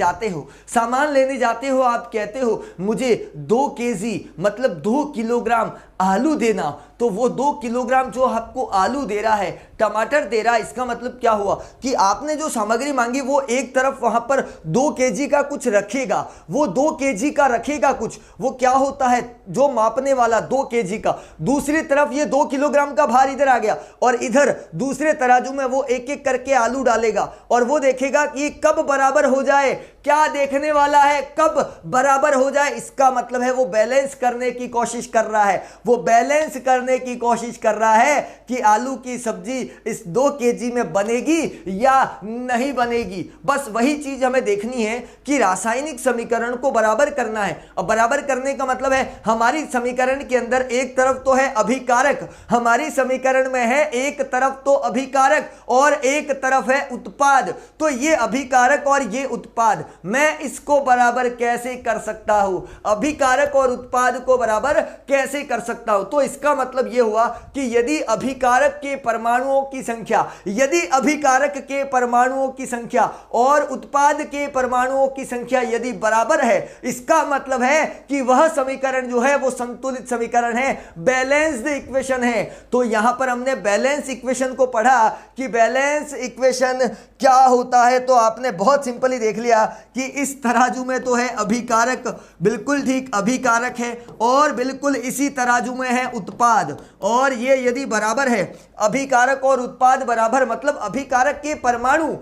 जाते हो, आप कहते हो मुझे 2 केजी मतलब 2 किलोग्राम आलू देना, तो वो 2 किलोग्राम जो आपको आलू दे रहा है, टमाटर दे रहा है, इसका मतलब क्या हुआ कि आपने जो सामग्री मांगी वो एक तरफ वहां पर 2 केजी का कुछ रखेगा, वो 2 केजी का रखेगा कुछ, वो क्या होता है जो मापने वाला 2 केजी का, दूसरी तरफ ये 2 किलोग्राम का भार इधर आ गया और इधर दूसरे तराजू में वो एक एक करके आलू डालेगा और वो देखेगा कि कब बराबर हो जाए, क्या देखने वाला है, कब बराबर हो जाए, इसका मतलब है वो बैलेंस करने की कोशिश कर रहा है, वो बैलेंस करने की कोशिश कर रहा है कि आलू की सब्जी इस 2 केजी में बनेगी या नहीं बनेगी। बस वही चीज हमें देखनी है कि रासायनिक समीकरण को बराबर करना है। और बराबर करने का मतलब है हमारी समीकरण के अंदर एक तरफ तो है अभिकारक, हमारी समीकरण में है एक तरफ तो अभिकारक और एक तरफ है उत्पाद, तो ये अभिकारक और ये उत्पाद, मैं इसको बराबर कैसे कर सकता हूं, अभिकारक और उत्पाद को बराबर कैसे कर सकता हूं। तो इसका मतलब यह हुआ कि यदि अभिकारक के परमाणुओं की संख्या, यदि अभिकारक के परमाणुओं की संख्या और उत्पाद के परमाणुओं की संख्या यदि बराबर है, इसका मतलब है कि वह समीकरण जो है वो संतुलित समीकरण है, बैलेंस्ड इक्वेशन है। तो यहां पर हमने बैलेंस इक्वेशन को पढ़ा कि बैलेंस इक्वेशन क्या होता है, तो आपने बहुत सिंपली देख लिया कि इस तराजू में तो है अभिकारक, बिल्कुल ठीक अभिकारक है, और बिल्कुल इसी तराजू में है उत्पाद, और ये यदि बराबर है अभिकारक और उत्पाद बराबर, मतलब अभिकारक के परमाणुओं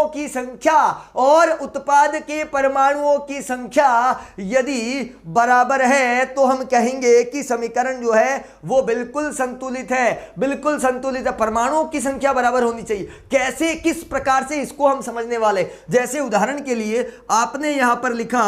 की संख्या और उत्पाद के परमाणुओं की संख्या यदि बराबर है तो हम कहेंगे कि समीकरण जो है वो बिल्कुल संतुलित है, बिल्कुल संतुलित है। परमाणुओं की संख्या बराबर होनी चाहिए, कैसे, किस प्रकार से, इसको हम समझने वाले। जैसे उदाहरण के लिए आपने यहां पर लिखा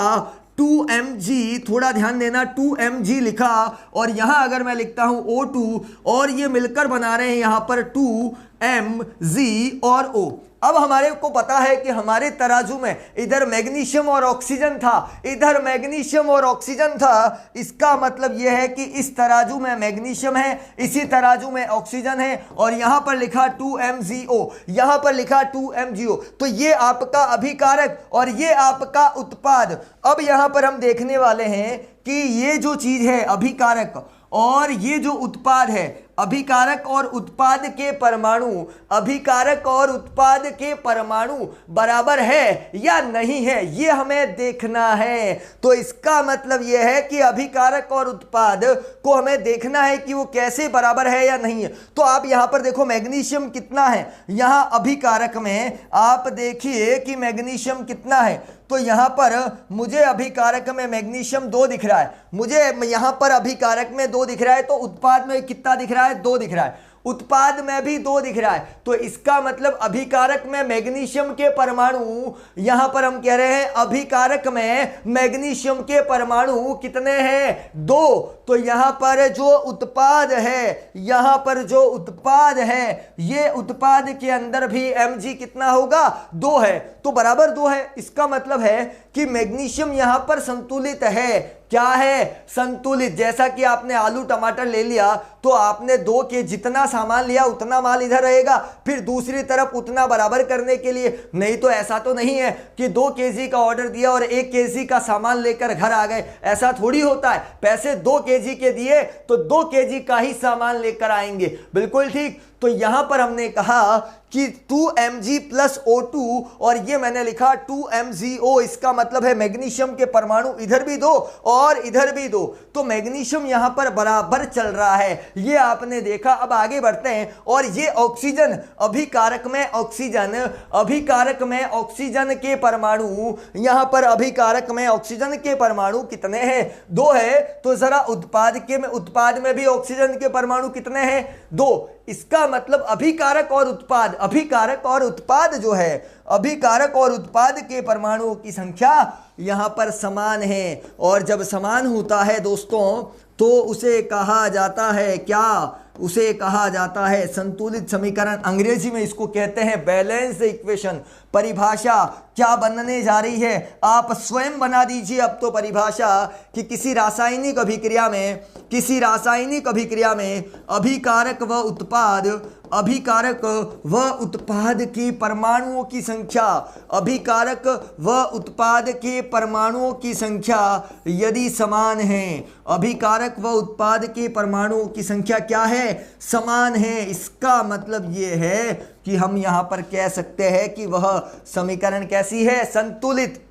2mg, थोड़ा ध्यान देना, 2mg लिखा और यहां अगर मैं लिखता हूं O2 और ये मिलकर बना रहे हैं यहां पर 2mg और O। अब हमारे को पता है कि हमारे तराजू में इधर मैग्नीशियम और ऑक्सीजन था, इधर मैग्नीशियम और ऑक्सीजन था, इसका मतलब यह है कि इस तराजू में मैग्नीशियम है, इसी तराजू में ऑक्सीजन है, और यहां पर लिखा 2MgO, यहां पर लिखा 2MgO, तो ये आपका अभिकारक और ये आपका उत्पाद। अब यहां पर हम देखने वाले हैं कि ये जो चीज है अभिकारक और ये जो उत्पाद है, अभिकारक और उत्पाद के परमाणु, अभिकारक और उत्पाद के परमाणु बराबर है या नहीं है, ये हमें देखना है। तो इसका मतलब यह है कि अभिकारक और उत्पाद को हमें देखना है कि वो कैसे बराबर है या नहीं है। तो आप यहां पर देखो मैग्नीशियम कितना है, यहां अभिकारक में आप देखिए कि मैग्नीशियम कितना है, तो यहां पर मुझे अभिकारक में मैग्नीशियम 2 दिख रहा है, मुझे यहां पर अभिकारक में 2 दिख रहा है, तो उत्पाद में कितना दिख रहा है, 2 दिख रहा है, उत्पाद में भी 2 दिख रहा है। तो इसका मतलब अभिकारक में मैग्नीशियम के परमाणु, यहां पर हम कह रहे हैं अभिकारक में मैग्नीशियम के परमाणु कितने हैं, 2। तो यहां पर जो उत्पाद है, यहां पर जो उत्पाद है, ये उत्पाद के अंदर भी Mg कितना होगा, 2 है, तो बराबर 2 है। इसका मतलब है कि मैग्नीशियम यहां पर संतुलित है, क्या है, संतुलित। जैसा कि आपने आलू टमाटर ले लिया तो आपने 2 के जितना सामान लिया उतना माल इधर रहेगा, फिर दूसरी तरफ उतना बराबर करने के लिए, नहीं तो ऐसा तो नहीं है कि 2 केजी का ऑर्डर दिया और 1 केजी का सामान लेकर घर आ गए, ऐसा थोड़ी होता है। पैसे 2 केजी के दिए तो 2 केजी का ही सामान लेकर आएंगे, बिल्कुल ठीक। तो यहां पर हमने कहा कि 2mg प्लस O2 और ये मैंने लिखा 2mgO, इसका मतलब है मैग्नीशियम के परमाणु इधर भी 2 और इधर भी 2, तो मैग्नीशियम यहां पर बराबर चल रहा है, ये आपने देखा। अब आगे बढ़ते हैं, और ये ऑक्सीजन, अभिकारक में ऑक्सीजन, अभिकारक में ऑक्सीजन के परमाणु, यहां पर अभिकारक में ऑक्सीजन के परमाणु कितने हैं, 2 है। तो जरा उत्पाद में भी ऑक्सीजन के परमाणु कितने हैं, 2। इसका मतलब अभिकारक और उत्पाद, अभिकारक और उत्पाद जो है, अभिकारक और उत्पाद के परमाणुओं की संख्या यहां पर समान है। और जब समान होता है दोस्तों तो उसे कहा जाता है क्या? उसे कहा जाता है संतुलित समीकरण। अंग्रेजी में इसको कहते हैं बैलेंस्ड इक्वेशन। परिभाषा क्या बनने जा रही है, आप स्वयं बना दीजिए अब तो परिभाषा, कि किसी रासायनिक अभिक्रिया में, किसी रासायनिक अभिक्रिया में अभिकारक व उत्पाद, अभिकारक व उत्पाद के परमाणुओं की संख्या, अभिकारक व उत्पाद के परमाणुओं की संख्या यदि समान है, अभिकारक व उत्पाद के परमाणुओं की संख्या क्या है? समान है। इसका मतलब ये है कि हम यहां पर कह सकते हैं कि वह समीकरण कैसी है? संतुलित।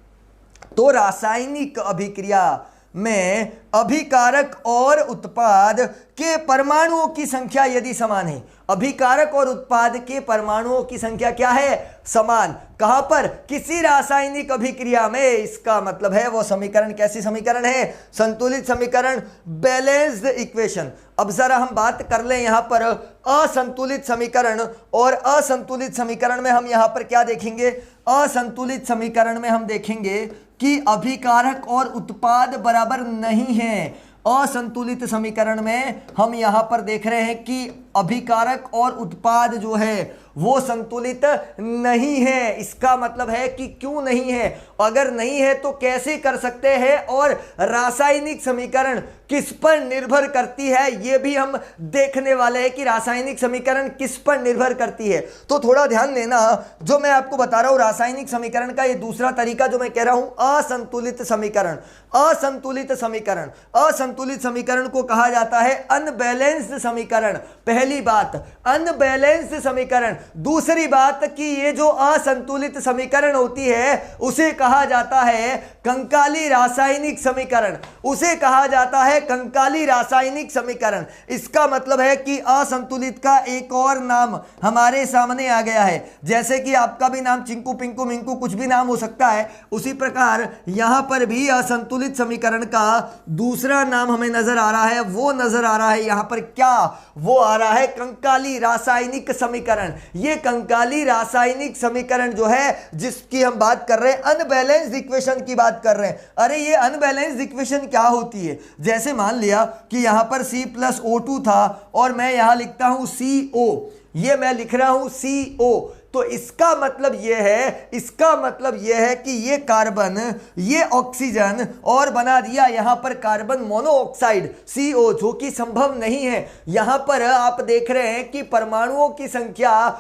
तो रासायनिक अभिक्रिया में अभिकारक और उत्पाद के परमाणुओं की संख्या यदि समान है, अभिकारक और उत्पाद के परमाणुओं की संख्या क्या है? समान। कहां पर? किसी रासायनिक अभिक्रिया में। इसका मतलब है वो समीकरण कैसी समीकरण है? संतुलित समीकरण, बैलेंस्ड इक्वेशन। अब जरा हम बात कर लें यहां पर असंतुलित समीकरण, और असंतुलित समीकरण में हम यहां पर क्या देखेंगे? असंतुलित समीकरण में हम देखेंगे कि अभिकारक और उत्पाद बराबर नहीं है। असंतुलित समीकरण में हम यहां पर देख रहे हैं कि अभिकारक और उत्पाद जो है वो संतुलित नहीं है। इसका मतलब है कि क्यों नहीं है? अगर नहीं है तो कैसे कर सकते हैं? और रासायनिक समीकरण किस पर निर्भर करती है ये भी हम देखने वाले हैं कि रासायनिक समीकरण किस पर निर्भर करती है। तो थोड़ा ध्यान देना, जो मैं आपको बता रहा हूं रासायनिक समीकरण का ये दूसरा तरीका जो मैं कह रहा हूं असंतुलित समीकरण। असंतुलित समीकरण, असंतुलित समीकरण को कहा जाता है अनबैलेंस्ड समीकरण। पहली बात अनबैलेंस्ड समीकरण। दूसरी बात कि ये जो असंतुलित समीकरण होती है उसे कहा जाता है कंकाली रासायनिक समीकरण, उसे कहा जाता है कंकाली रासायनिक समीकरण। इसका मतलब है कि असंतुलित का एक और नाम हमारे सामने आ गया है। जैसे कि आपका भी नाम चिंकू पिंकू मिंकू कुछ भी नाम हो सकता है, उसी प्रकार यहां पर भी असंतुलित समीकरण का दूसरा नाम हमें नजर आ रहा है। वो नजर आ रहा है यहां पर क्या? वो आ रहा है कंकाली रासायनिक समीकरण। ये कंकाली रासायनिक समीकरण जो है जिसकी हम बात कर रहे हैं, अनबैलेंस्ड इक्वेशन की बात कर रहे हैं। अरे ये अनबैलेंस्ड इक्वेशन क्या होती है? जैसे मान लिया कि यहां पर C+O2 था और मैं यहां लिखता हूं CO, ये मैं लिख रहा हूं CO, तो इसका मतलब यह है, इसका मतलब यह है कि ये कार्बन, ये ऑक्सीजन और बना दिया यहां पर कार्बन मोनोऑक्साइड CO, जो कि संभव नहीं है। यहां पर आप देख रहे हैं कि परमाणुओं की संख्या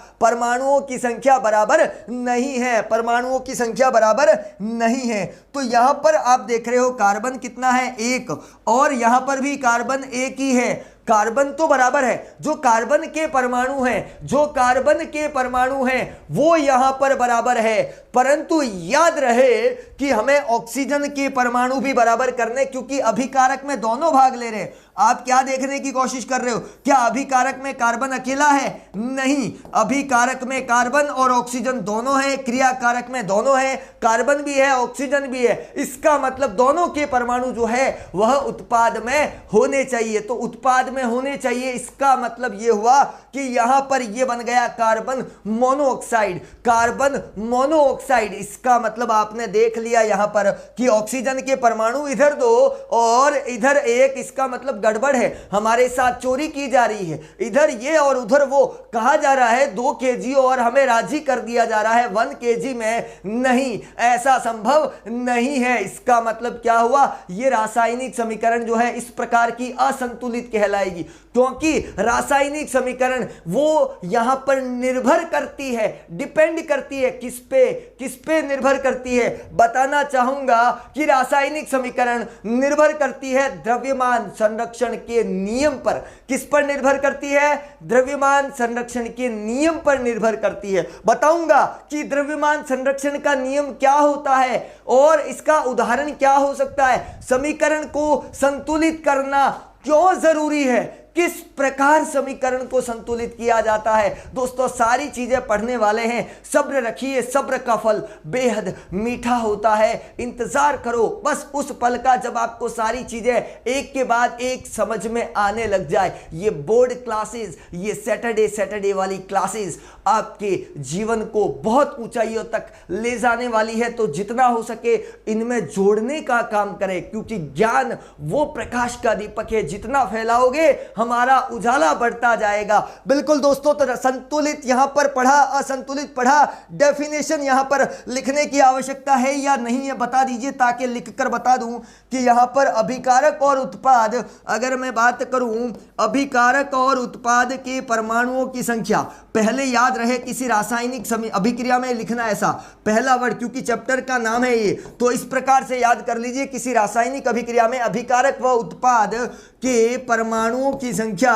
बराबर नहीं है, परमाणुओं की संख्या बराबर नहीं है। तो यहां पर आप देख रहे हो कार्बन कितना है? 1, और यहां पर भी कार्बन 1 ही है। कार्बन तो बराबर है, जो कार्बन के परमाणु हैं, जो कार्बन के परमाणु हैं वो यहां पर बराबर है, परंतु याद रहे कि हमें ऑक्सीजन के परमाणु भी बराबर करने, क्योंकि अभिकारक में दोनों भाग ले रहे हैं। आप क्या देखने की कोशिश कर रहे हो? क्या अभिकारक में कार्बन अकेला है? नहीं, अभिकारक में कार्बन और ऑक्सीजन दोनों है, क्रियाकारक में दोनों है, कार्बन भी है ऑक्सीजन भी है। इसका मतलब दोनों के परमाणु जो है वह उत्पाद में होने चाहिए। तो उत्पाद में होने चाहिए, इसका मतलब यह हुआ कि यहां पर यह बन गया कार्बन मोनोऑक्साइड, कार्बन मोनोऑक्साइड। इसका मतलब आपने देख लिया यहां पर कि ऑक्सीजन के परमाणु इधर 2 और इधर 1, इसका मतलब गड़बड़ है, हमारे साथ चोरी की जा रही है। इधर ये और उधर वो, कहा जा रहा है 2 kg और हमें राजी कर दिया जा रहा है 1 kg में। नहीं, ऐसा संभव नहीं है। इसका मतलब क्या हुआ? ये रासायनिक समीकरण जो है इस प्रकार की असंतुलित कहलाएगी, क्योंकि रासायनिक समीकरण वो यहां पर निर्भर करती है, डिपेंड करती है किस पे निर्भर करती है? बताना चाहूंगा कि रासायनिक समीकरण निर्भर करती है द्रव्यमान संरक्षण के नियम पर। किस पर निर्भर करती है? द्रव्यमान संरक्षण के नियम पर निर्भर करती है। बताऊंगा कि द्रव्यमान संरक्षण का नियम क्या होता है और इसका उदाहरण क्या हो सकता है। समीकरण को संतुलित करना क्यों जरूरी है? किस प्रकार समीकरण को संतुलित किया जाता है। दोस्तों सारी चीजें पढ़ने वाले हैं, सब्र रखिए, सब्र का फल बेहद मीठा होता है। इंतजार करो बस उस पल का जब आपको सारी चीजें एक के बाद एक समझ में आने लग जाए। ये बोर्ड क्लासेस, ये सैटरडे वाली क्लासेस आपके जीवन को बहुत ऊंचाइयों तक ले जाने वाली है। तो जितना हो सके इनमें जोड़ने का काम करें, क्योंकि ज्ञान वो प्रकाश का दीपक है, जितना फैलाओगे हमारा उजाला बढ़ता जाएगा। बिल्कुल दोस्तों, तो संतुलित यहां पर पढ़ा, असंतुलित पढ़ा, डेफिनेशन यहां पर लिखने की आवश्यकता है या नहीं है बता दीजिए, ताकि लिखकर बता दूं कि यहां पर अभिकारक और उत्पाद, अगर मैं बात करूं अभिकारक और उत्पाद के परमाणुओं की संख्या, पहले याद रहे किसी रासायनिक अभिक्रिया में लिखना ऐसा पहला वर्ड, क्योंकि चैप्टर का नाम है ये, तो इस प्रकार से याद कर लीजिए, किसी रासायनिक अभिक्रिया में अभिकारक व उत्पाद के परमाणुओं की संख्या,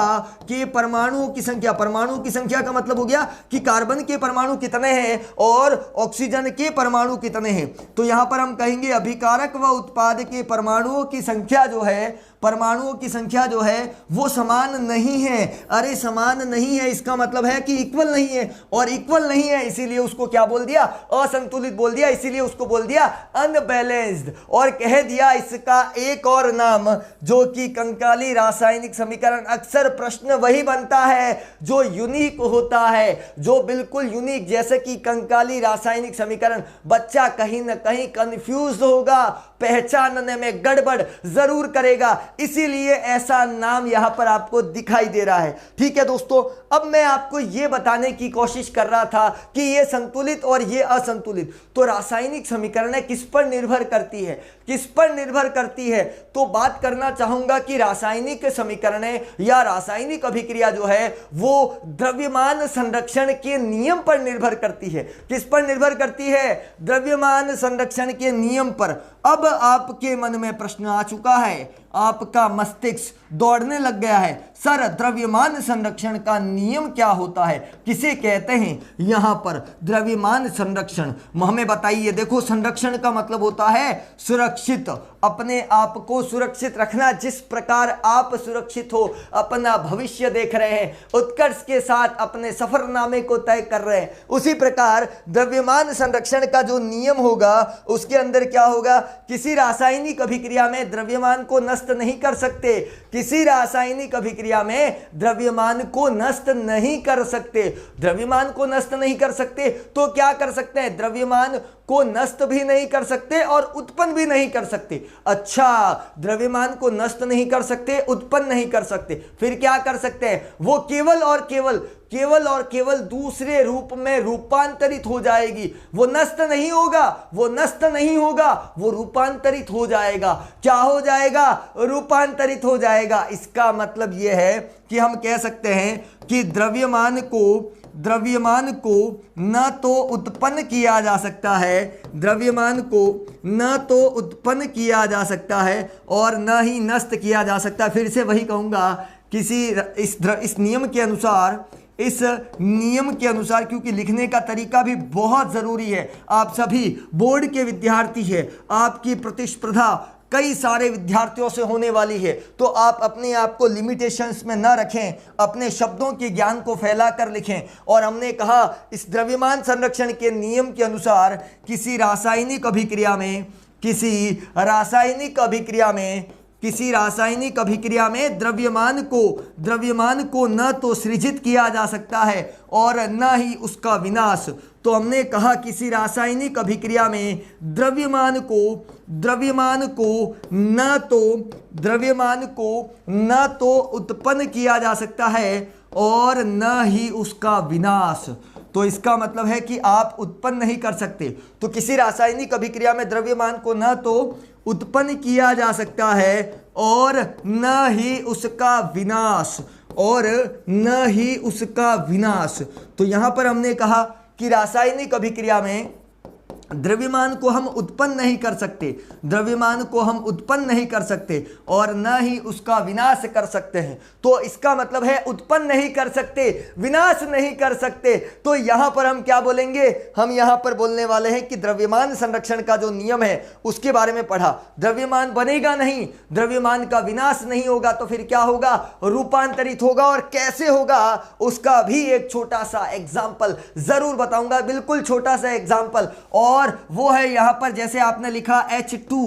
परमाणुओं की संख्या का मतलब हो गया कि कार्बन के परमाणु कितने हैं और ऑक्सीजन के परमाणु कितने हैं। तो यहां पर हम कहेंगे अभिकारक व उत्पाद के परमाणुओं की संख्या जो है वो समान नहीं है। अरे समान नहीं है इसका मतलब है कि इक्वल नहीं है, और इक्वल नहीं है इसीलिए उसको क्या बोल दिया, असंतुलित बोल दिया, इसीलिए उसको बोल दिया अनबैलेंस्ड, और कह दिया इसका एक और नाम जो कि कंकाली रासायनिक समीकरण। अक्सर प्रश्न वही बनता है जो यूनिक होता है, जो बिल्कुल यूनिक, जैसे कि कंकाली रासायनिक समीकरण। बच्चा कहीं ना कहीं कंफ्यूज होगा, पहचानने में गड़बड़ जरूर करेगा, इसीलिए ऐसा नाम यहां पर आपको दिखाई दे रहा है। ठीक है दोस्तों, अब मैं आपको यह बताने की कोशिश कर रहा था कि यह संतुलित और यह असंतुलित, तो रासायनिक समीकरण किस पर निर्भर करती है, तो बात करना चाहूंगा कि रासायनिक समीकरण या रासायनिक अभिक्रिया जो है वो द्रव्यमान संरक्षण के नियम पर निर्भर करती है। किस पर निर्भर करती है? द्रव्यमान संरक्षण के नियम पर। अब आपके मन में प्रश्न आ चुका है, आपका मस्तिष्क दौड़ने लग गया है, सर द्रव्यमान संरक्षण का नियम क्या होता है, किसे कहते हैं यहां पर द्रव्यमान संरक्षण, हमें बताइए। देखो, संरक्षण का मतलब होता है सुरक्षित, अपने आप को सुरक्षित रखना। जिस प्रकार आप सुरक्षित हो, अपना भविष्य देख रहे हैं, उत्कर्ष के साथ अपने सफरनामे को तय कर रहे हैं, उसी प्रकार द्रव्यमान संरक्षण का जो नियम होगा उसके अंदर क्या होगा, किसी रासायनिक अभिक्रिया में द्रव्यमान को नष्ट नहीं कर सकते, किसी रासायनिक अभिक्रिया में द्रव्यमान को नष्ट नहीं कर सकते। द्रव्यमान को नष्ट नहीं कर सकते तो क्या कर सकते हैं? द्रव्यमान को नष्ट भी नहीं कर सकते और उत्पन्न भी नहीं कर सकते। अच्छा, द्रव्यमान को नष्ट नहीं कर सकते, उत्पन्न नहीं कर सकते, फिर क्या कर सकते हैं? वो केवल और केवल दूसरे रूप में रूपांतरित हो जाएगी। वो नष्ट नहीं होगा, वो रूपांतरित हो जाएगा। क्या हो जाएगा? रूपांतरित हो जाएगा। इसका मतलब यह है कि हम कह सकते हैं कि द्रव्यमान को न तो उत्पन्न किया जा सकता है, और न ही नष्ट किया जा सकता है। फिर से वही कहूंगा, इस नियम के अनुसार, क्योंकि लिखने का तरीका भी बहुत जरूरी है। आप सभी बोर्ड के विद्यार्थी हैं, आपकी प्रतिस्पर्धा कई सारे विद्यार्थियों से होने वाली है, तो आप अपने आप को लिमिटेशंस में न रखें, अपने शब्दों के ज्ञान को फैला कर लिखें। और हमने कहा इस द्रव्यमान संरक्षण के नियम के अनुसार किसी रासायनिक अभिक्रिया में द्रव्यमान को न तो सृजित किया जा सकता है और न ही उसका विनाश। तो हमने कहा किसी रासायनिक अभिक्रिया में द्रव्यमान को न तो उत्पन्न किया जा सकता है और न ही उसका विनाश। तो इसका मतलब है कि आप उत्पन्न नहीं कर सकते। तो किसी रासायनिक अभिक्रिया में द्रव्यमान को न तो उत्पन्न किया जा सकता है और न ही उसका विनाश, तो यहां पर हमने कहा कि रासायनिक अभिक्रिया में द्रव्यमान को हम उत्पन्न नहीं कर सकते, द्रव्यमान को हम उत्पन्न नहीं कर सकते और न ही उसका विनाश कर सकते हैं। तो इसका मतलब है उत्पन्न नहीं कर सकते, विनाश नहीं कर सकते। तो यहां पर हम क्या बोलेंगे, हम यहां पर बोलने वाले हैं कि द्रव्यमान संरक्षण का जो नियम है उसके बारे में पढ़ा। द्रव्यमान बनेगा नहीं, द्रव्यमान का विनाश नहीं होगा, तो फिर क्या होगा, रूपांतरित होगा। और कैसे होगा उसका भी एक छोटा सा एग्जाम्पल जरूर बताऊंगा, बिल्कुल छोटा सा एग्जाम्पल। और वो है यहां पर जैसे आपने लिखा H2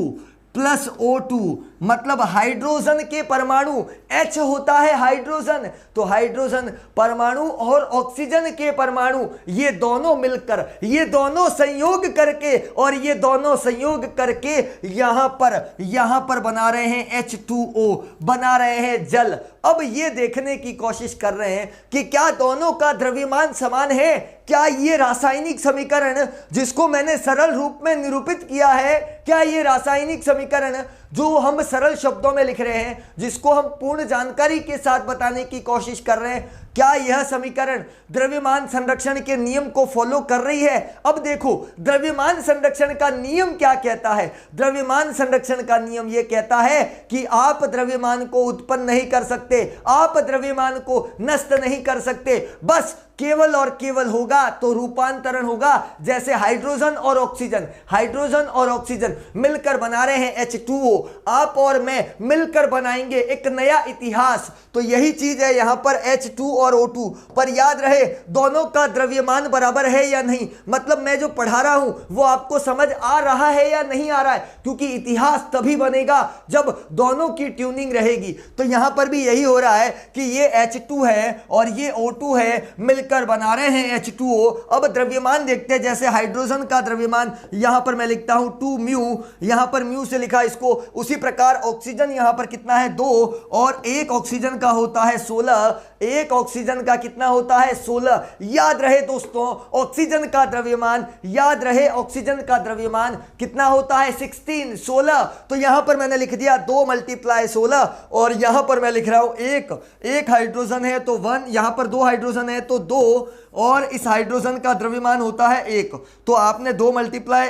प्लस O2, मतलब हाइड्रोजन के परमाणु, H होता है हाइड्रोजन, तो हाइड्रोजन परमाणु और ऑक्सीजन के परमाणु ये दोनों मिलकर, ये दोनों संयोग करके, और ये दोनों संयोग करके यहां पर बना रहे हैं H2O, बना रहे हैं जल। अब ये देखने की कोशिश कर रहे हैं कि क्या दोनों का द्रव्यमान समान है, क्या ये रासायनिक समीकरण जिसको मैंने सरल रूप में निरूपित किया है, क्या ये रासायनिक समीकरण जो हम सरल शब्दों में लिख रहे हैं, जिसको हम पूर्ण जानकारी के साथ बताने की कोशिश कर रहे हैं, क्या यह समीकरण द्रव्यमान संरक्षण के नियम को फॉलो कर रही है? अब देखो द्रव्यमान संरक्षण का नियम क्या कहता है। द्रव्यमान संरक्षण का नियम यह कहता है कि आप द्रव्यमान को उत्पन्न नहीं कर सकते, आप द्रव्यमान को नष्ट नहीं कर सकते, बस केवल और केवल होगा तो रूपांतरण होगा। जैसे हाइड्रोजन और ऑक्सीजन, हाइड्रोजन और ऑक्सीजन मिलकर बना रहे हैं H2O, आप और मैं मिलकर बनाएंगे एक नया इतिहास। तो यही चीज है यहां पर H2 और O2 पर। याद रहे दोनों का द्रव्यमान बराबर है या नहीं, मतलब मैं जो पढ़ा रहा हूं वो आपको समझ आ रहा है या नहीं आ रहा है, क्योंकि इतिहास तभी बनेगा जब दोनों की ट्यूनिंग रहेगी। तो यहां पर भी यही हो रहा है कि ये H2 है और ये O2 है, मिलकर बना रहे हैं H2O। अब द्रव्यमान देखते हैं, जैसे हाइड्रोजन का द्रव्यमान यहां पर मैं लिखता हूं 2 म्यू, यहां पर म्यू से लिखा इसको। उसी प्रकार ऑक्सीजन यहां पर कितना है 2, और एक ऑक्सीजन का होता है 16, एक ऑक्सीजन का कितना होता है 16। याद रहे दोस्तों ऑक्सीजन का द्रव्यमान, याद रहे ऑक्सीजन का द्रव्यमान कितना होता है 16, 16। तो यहां पर मैंने लिख दिया 2 × 16, और यहां पर मैं लिख रहा हूं एक हाइड्रोजन है तो 1, यहां पर 2 हाइड्रोजन है तो 2, और इस हाइड्रोजन का द्रव्यमान होता है 1। तो आपने 2 ×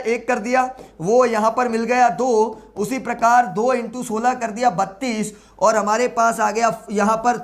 1 कर दिया, वो यहां पर मिल गया 2। उसी प्रकार 2 × 16 कर दिया 32, और हमारे पास आ गया यहां पर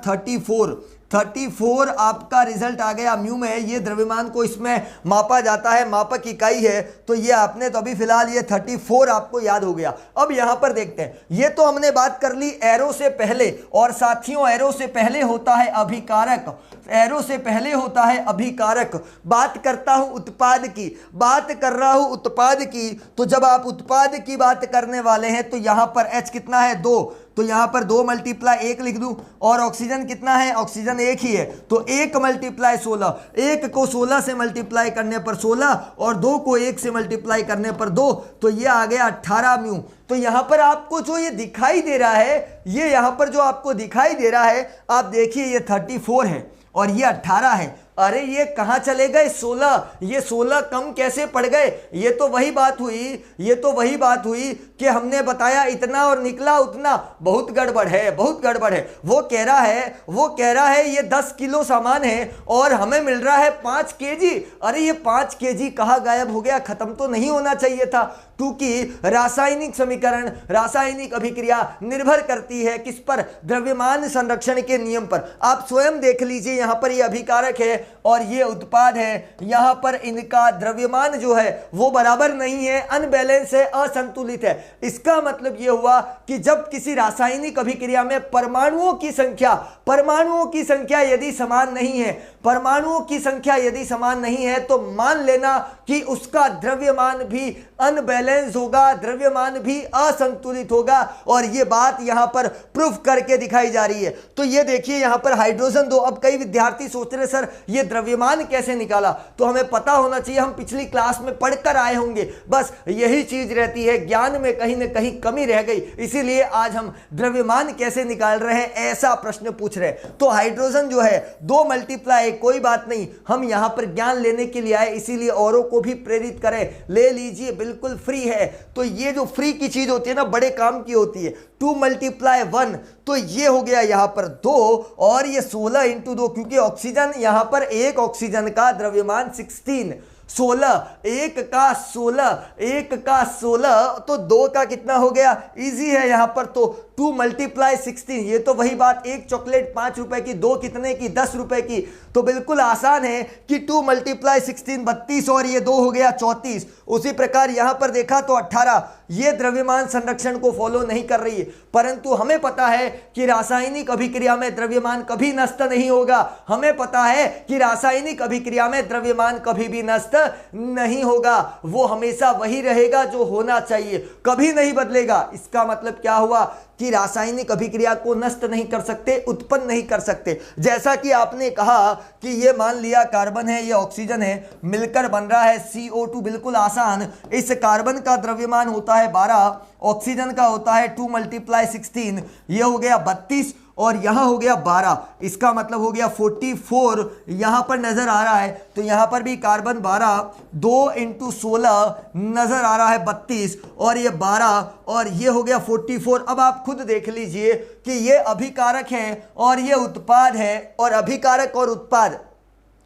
34 आपका रिजल्ट आ गया म्यू में। ये द्रव्यमान को इसमें मापा जाता है, मापक इकाई है, तो ये आपने तो अभी फिलहाल ये 34 आपको याद हो गया। अब यहां पर देखते हैं, ये तो हमने बात कर ली एरो से पहले, और साथियों एरो से पहले होता है अभिकारक, एरो से पहले होता है अभिकारक। बात करता हूं उत्पाद की, बात कर रहा हूं उत्पाद की, तो जब आप उत्पाद की बात करने वाले हैं तो यहां पर H कितना है 2, तो यहां पर 2 × 1 लिख दूं, और ऑक्सीजन कितना है, ऑक्सीजन 1 ही है, तो 1 × 16, 1 को 16 से मल्टीप्लाई करने पर 16, और 2 को 1 से मल्टीप्लाई करने पर 2, तो ये आ गया 18 म्यू। तो यहां पर आपको जो ये दिखाई दे रहा है, ये यहां पर जो आपको दिखाई दे रहा है, आप देखिए ये 34 है और ये 18 है। अरे ये कहां चले गए 16, ये 16 कम कैसे पड़ गए? ये तो वही बात हुई कि हमने बताया इतना और निकला उतना। बहुत गड़बड़ है, बहुत गड़बड़ है। वो कह रहा है ये 10 किलो सामान है और हमें मिल रहा है 5 केजी। अरे ये 5 केजी कहाँ गायब हो गया? खत्म तो नहीं होना चाहिए था, क्योंकि रासायनिक समीकरण, रासायनिक अभिक्रिया निर्भर करती है किस पर? द्रव्यमान संरक्षण के नियम पर। आप स्वयं देख लीजिए, यहां पर ये अभिकारक है और ये उत्पाद है, यहां पर इनका द्रव्यमान जो है वो बराबर नहीं है, अनबैलेंस है, असंतुलित है। इसका मतलब ये हुआ कि जब किसी रासायनिक अभिक्रिया में परमाणुओं की संख्या यदि समान नहीं है, परमाणुओं की संख्या यदि समान नहीं है, तो मान लेना कि उसका द्रव्यमान भी अनबैलेंस होगा, द्रव्यमान भी असंतुलित होगा। और ये बात यहां पर प्रूफ करके दिखाई जा रही है। तो ये देखिए यहां पर हाइड्रोजन 2। अब कई विद्यार्थी सोच रहे सर ये द्रव्यमान कैसे निकाला? तो हमें पता होना चाहिए, हम पिछली क्लास में पढ़कर आए होंगे। बस यही चीज रहती है, ज्ञान में कहीं ना कहीं कमी रह गई, इसीलिए आज हम द्रव्यमान कैसे निकाल रहे हैं ऐसा प्रश्न पूछ रहे हैं। तो हाइड्रोजन जो है 2 × 1, कोई बात नहीं, हम यहां पर ज्ञान लेने के लिए आए, इसीलिए औरों को भी प्रेरित करें। ले लीजिए, बिल्कुल फ्री है। तो ये जो फ्री की चीज होती है ना, बड़े काम की होती है। 2 × 1, तो ये हो गया यहां पर 2, और ये 16 × 2, क्योंकि ऑक्सीजन यहां पर एक ऑक्सीजन का द्रव्यमान 16, 16, एक का 16, एक का 16, तो 2 का कितना हो गया, इजी है यहां पर तो 2 × 16, ये तो वही बात, एक चॉकलेट 5 रुपए की, 2 कितने की, 10 रुपए की, तो बिल्कुल आसान है कि 2 × 16 32 और ये 2 हो गया 34। उसी प्रकार यहां पर देखा तो 18, ये द्रव्यमान संरक्षण को फॉलो नहीं कर रही है, परंतु हमें पता है कि रासायनिक अभिक्रिया में द्रव्यमान कभी नष्ट नहीं होगा, हमें पता है कि रासायनिक अभिक्रिया में द्रव्यमान कभी भी नष्ट नहीं होगा, वो हमेशा वही रहेगा जो होना चाहिए, कभी नहीं बदलेगा। इसका मतलब क्या हुआ कि रासायनिक अभिक्रिया को नष्ट नहीं कर सकते, उत्पन्न नहीं कर सकते। जैसा कि आपने कहा कि ये मान लिया कार्बन है, ये ऑक्सीजन है, मिलकर बन रहा है CO2, बिल्कुल आसान। इस कार्बन का द्रव्यमान होता है 12, ऑक्सीजन का होता है 2 × 16, ये हो गया 32 और यहां हो गया 12, इसका मतलब हो गया 44 यहां पर नजर आ रहा है, तो यहां पर भी कार्बन 12, 2 × 16 नजर आ रहा है 32 और ये 12 और ये हो गया 44। अब आप खुद देख लीजिए कि ये अभिकारक है और ये उत्पाद है, और अभिकारक और उत्पाद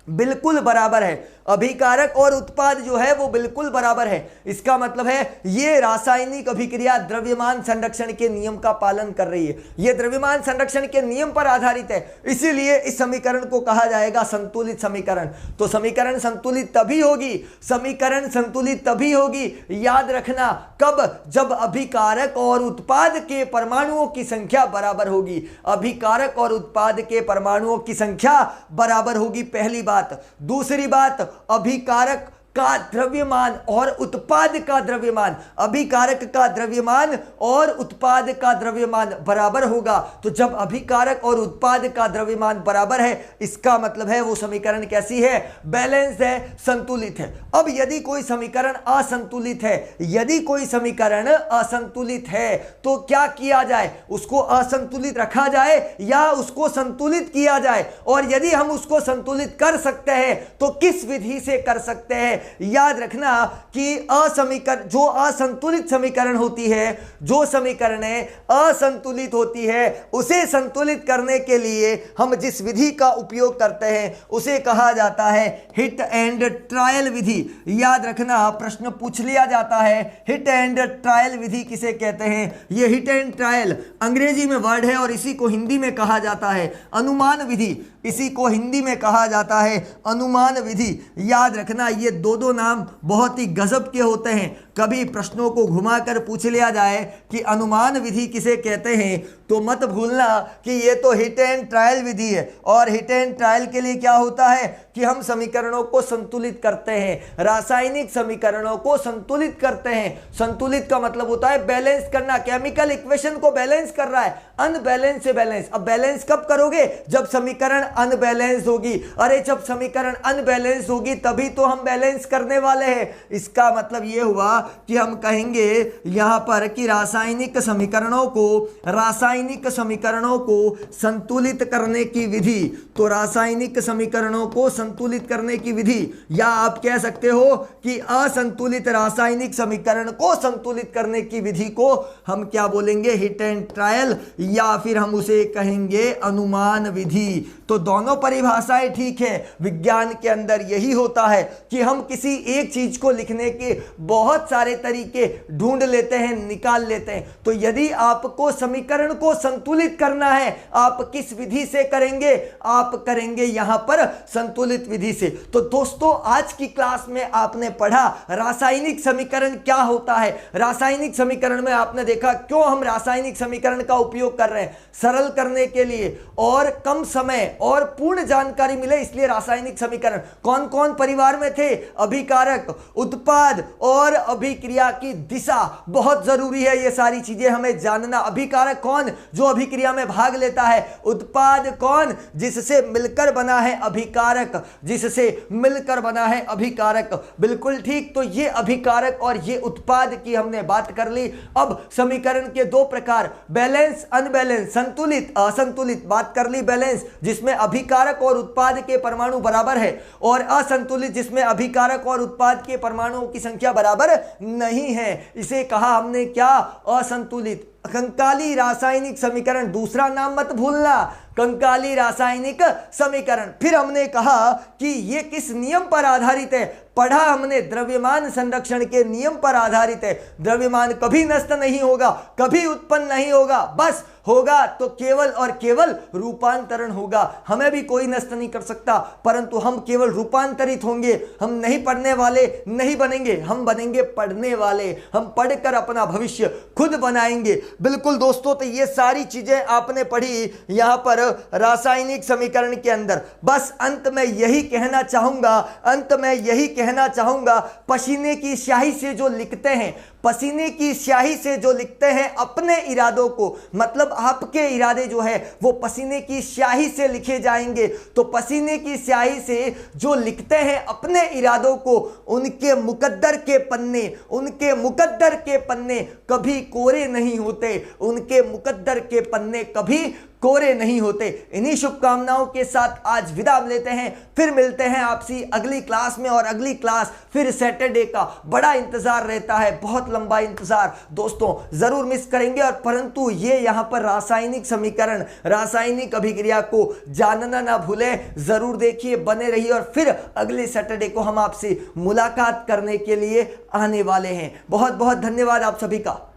बिल्कुल बराबर है, अभिकारक और उत्पाद जो है वो बिल्कुल बराबर है। इसका मतलब है ये रासायनिक अभिक्रिया द्रव्यमान संरक्षण के नियम का पालन कर रही है, ये द्रव्यमान संरक्षण के नियम पर आधारित है, इसीलिए इस समीकरण को कहा जाएगा संतुलित समीकरण। तो समीकरण संतुलित तभी होगी, समीकरण संतुलित तभी होगी, याद रखना, कब, जब अभिकारक और उत्पाद के परमाणुओं की संख्या बराबर होगी, अभिकारक और उत्पाद के परमाणुओं की संख्या बराबर होगी, पहली बात। दूसरी बात, अभिकारक का द्रव्यमान और उत्पाद का द्रव्यमान, अभिकारक का द्रव्यमान और उत्पाद का द्रव्यमान बराबर होगा। तो जब अभिकारक और उत्पाद का द्रव्यमान बराबर है, इसका मतलब है वो समीकरण कैसी है, बैलेंस है, संतुलित है। अब यदि कोई समीकरण असंतुलित है, यदि कोई समीकरण असंतुलित है तो क्या किया जाए, उसको असंतुलित रखा जाए या उसको संतुलित किया जाए, और यदि हम उसको संतुलित कर सकते हैं तो किस विधि से कर सकते हैं। याद रखना कि जो असंतुलित समीकरण होती है, जो समीकरणें असंतुलित होती है, उसे संतुलित करने के लिए हम जिस विधि का उपयोग करते हैं उसे कहा जाता है हिट एंड ट्रायल विधि। याद रखना, प्रश्न पूछ लिया जाता है हिट एंड ट्रायल विधि किसे कहते हैं। यह हिट एंड ट्रायल अंग्रेजी में वर्ड है और इसी को हिंदी में कहा जाता है अनुमान विधि, इसी को हिंदी में कहा जाता है अनुमान विधि। याद रखना, ये दो नाम बहुत ही गजब के होते हैं, कभी प्रश्नों को घुमाकर पूछ लिया जाए कि अनुमान विधि किसे कहते हैं तो मत भूलना कि ये तो हिट एंड ट्रायल विधि है, और हिट एंड ट्रायल के लिए क्या होता है कि हम समीकरणों को संतुलित करते हैं, रासायनिक समीकरणों को संतुलित करते हैं। संतुलित का मतलब होता है बैलेंस करना, केमिकल इक्वेशन को बैलेंस कर रहा है, अनबैलेंस से बैलेंस। अब बैलेंस कब करोगे, जब समीकरण अनबैलेंस होगी। अरे जब समीकरण अनबैलेंस होगी तभी तो हम बैलेंस करने वाले हैं। इसका मतलब यह हुआ कि हम कहेंगे यहां पर कि रासायनिक समीकरणों को संतुलित करने की विधि, तो रासायनिक समीकरणों को संतुलित करने की विधि, या आप कह सकते हो कि असंतुलित रासायनिक समीकरण को संतुलित करने की विधि को हम क्या बोलेंगे, हिट एंड ट्रायल, या फिर हम उसे कहेंगे अनुमान विधि। तो दोनों परिभाषाएं ठीक है। विज्ञान के अंदर यही होता है कि हम किसी एक चीज को लिखने के बहुत सारे तरीके ढूंढ लेते हैं, निकाल लेते हैं। तो यदि आपको समीकरण को संतुलित करना है, आप किस विधि से करेंगे, आप करेंगे यहां पर संतुलित विधि से। तो दोस्तों, आज की क्लास में आपने पढ़ा रासायनिक समीकरण क्या होता है। रासायनिक समीकरण में आपने देखा क्यों हम रासायनिक समीकरण का उपयोग कर रहे हैं, सरल करने के लिए और कम समय और पूर्ण जानकारी मिले, इसलिए रासायनिक समीकरण कौन कौन परिवार में थे, अभिकारक, उत्पाद और अभिक्रिया की दिशा, बहुत जरूरी है ये सारी चीजें हमें जानना। अभिकारक कौन, जो अभिक्रिया में भाग लेता है, उत्पाद कौन, जिससे मिलकर बना है अभिकारक, जिससे मिलकर बना है अभिकारक। बिल्कुल ठीक, तो ये अभिकारक और ये उत्पाद की हमने बात कर ली। अब समीकरण के दो प्रकार, बैलेंस, अनबैलेंस, संतुलित, असंतुलित, बात कर ली बैलेंस जिसमें अभिकारक और उत्पाद के परमाणु बराबर है, और असंतुलित जिसमें अभिकारक और उत्पाद के परमाणुओं की संख्या बराबर नहीं है, इसे कहा हमने क्या, असंतुलित। कंकाली रासायनिक समीकरण, दूसरा नाम मत भूलना, कंकाली रासायनिक समीकरण। फिर हमने कहा कि यह किस नियम पर आधारित है, पढ़ा हमने द्रव्यमान संरक्षण के नियम पर आधारित है। द्रव्यमान कभी नष्ट नहीं होगा, कभी उत्पन्न नहीं होगा, बस होगा तो केवल और केवल रूपांतरण होगा। हमें भी कोई नष्ट नहीं कर सकता, परंतु हम केवल रूपांतरित होंगे। हम नहीं पढ़ने वाले नहीं बनेंगे, हम बनेंगे पढ़ने वाले। हम पढ़कर अपना भविष्य खुद बनाएंगे। बिल्कुल दोस्तों, तो ये सारी चीजें आपने पढ़ी यहां पर रासायनिक समीकरण के अंदर। बस अंत में यही कहना चाहूंगा, पसीने की स्याही से जो लिखते हैं, पसीने की स्याही से जो लिखते हैं अपने इरादों को, मतलब आपके इरादे जो है वो पसीने की स्याही से लिखे जाएंगे। तो पसीने की स्याही से जो लिखते हैं अपने इरादों को, उनके मुकद्दर के पन्ने कभी कोरे नहीं होते, उनके मुकद्दर के पन्ने कभी कोरे नहीं होते। इन्हीं शुभकामनाओं के साथ आज विदा लेते हैं। फिर मिलते हैं आपसी अगली क्लास में, और अगली क्लास फिर सैटरडे का बड़ा इंतजार रहता है, बहुत लंबा इंतजार दोस्तों, जरूर मिस करेंगे। और परंतु ये यहाँ पर रासायनिक समीकरण, रासायनिक अभिक्रिया को जानना ना भूलें, जरूर देखिए, बने रहिए। और फिर अगले सैटरडे को हम आपसे मुलाकात करने के लिए आने वाले हैं। बहुत बहुत धन्यवाद आप सभी का।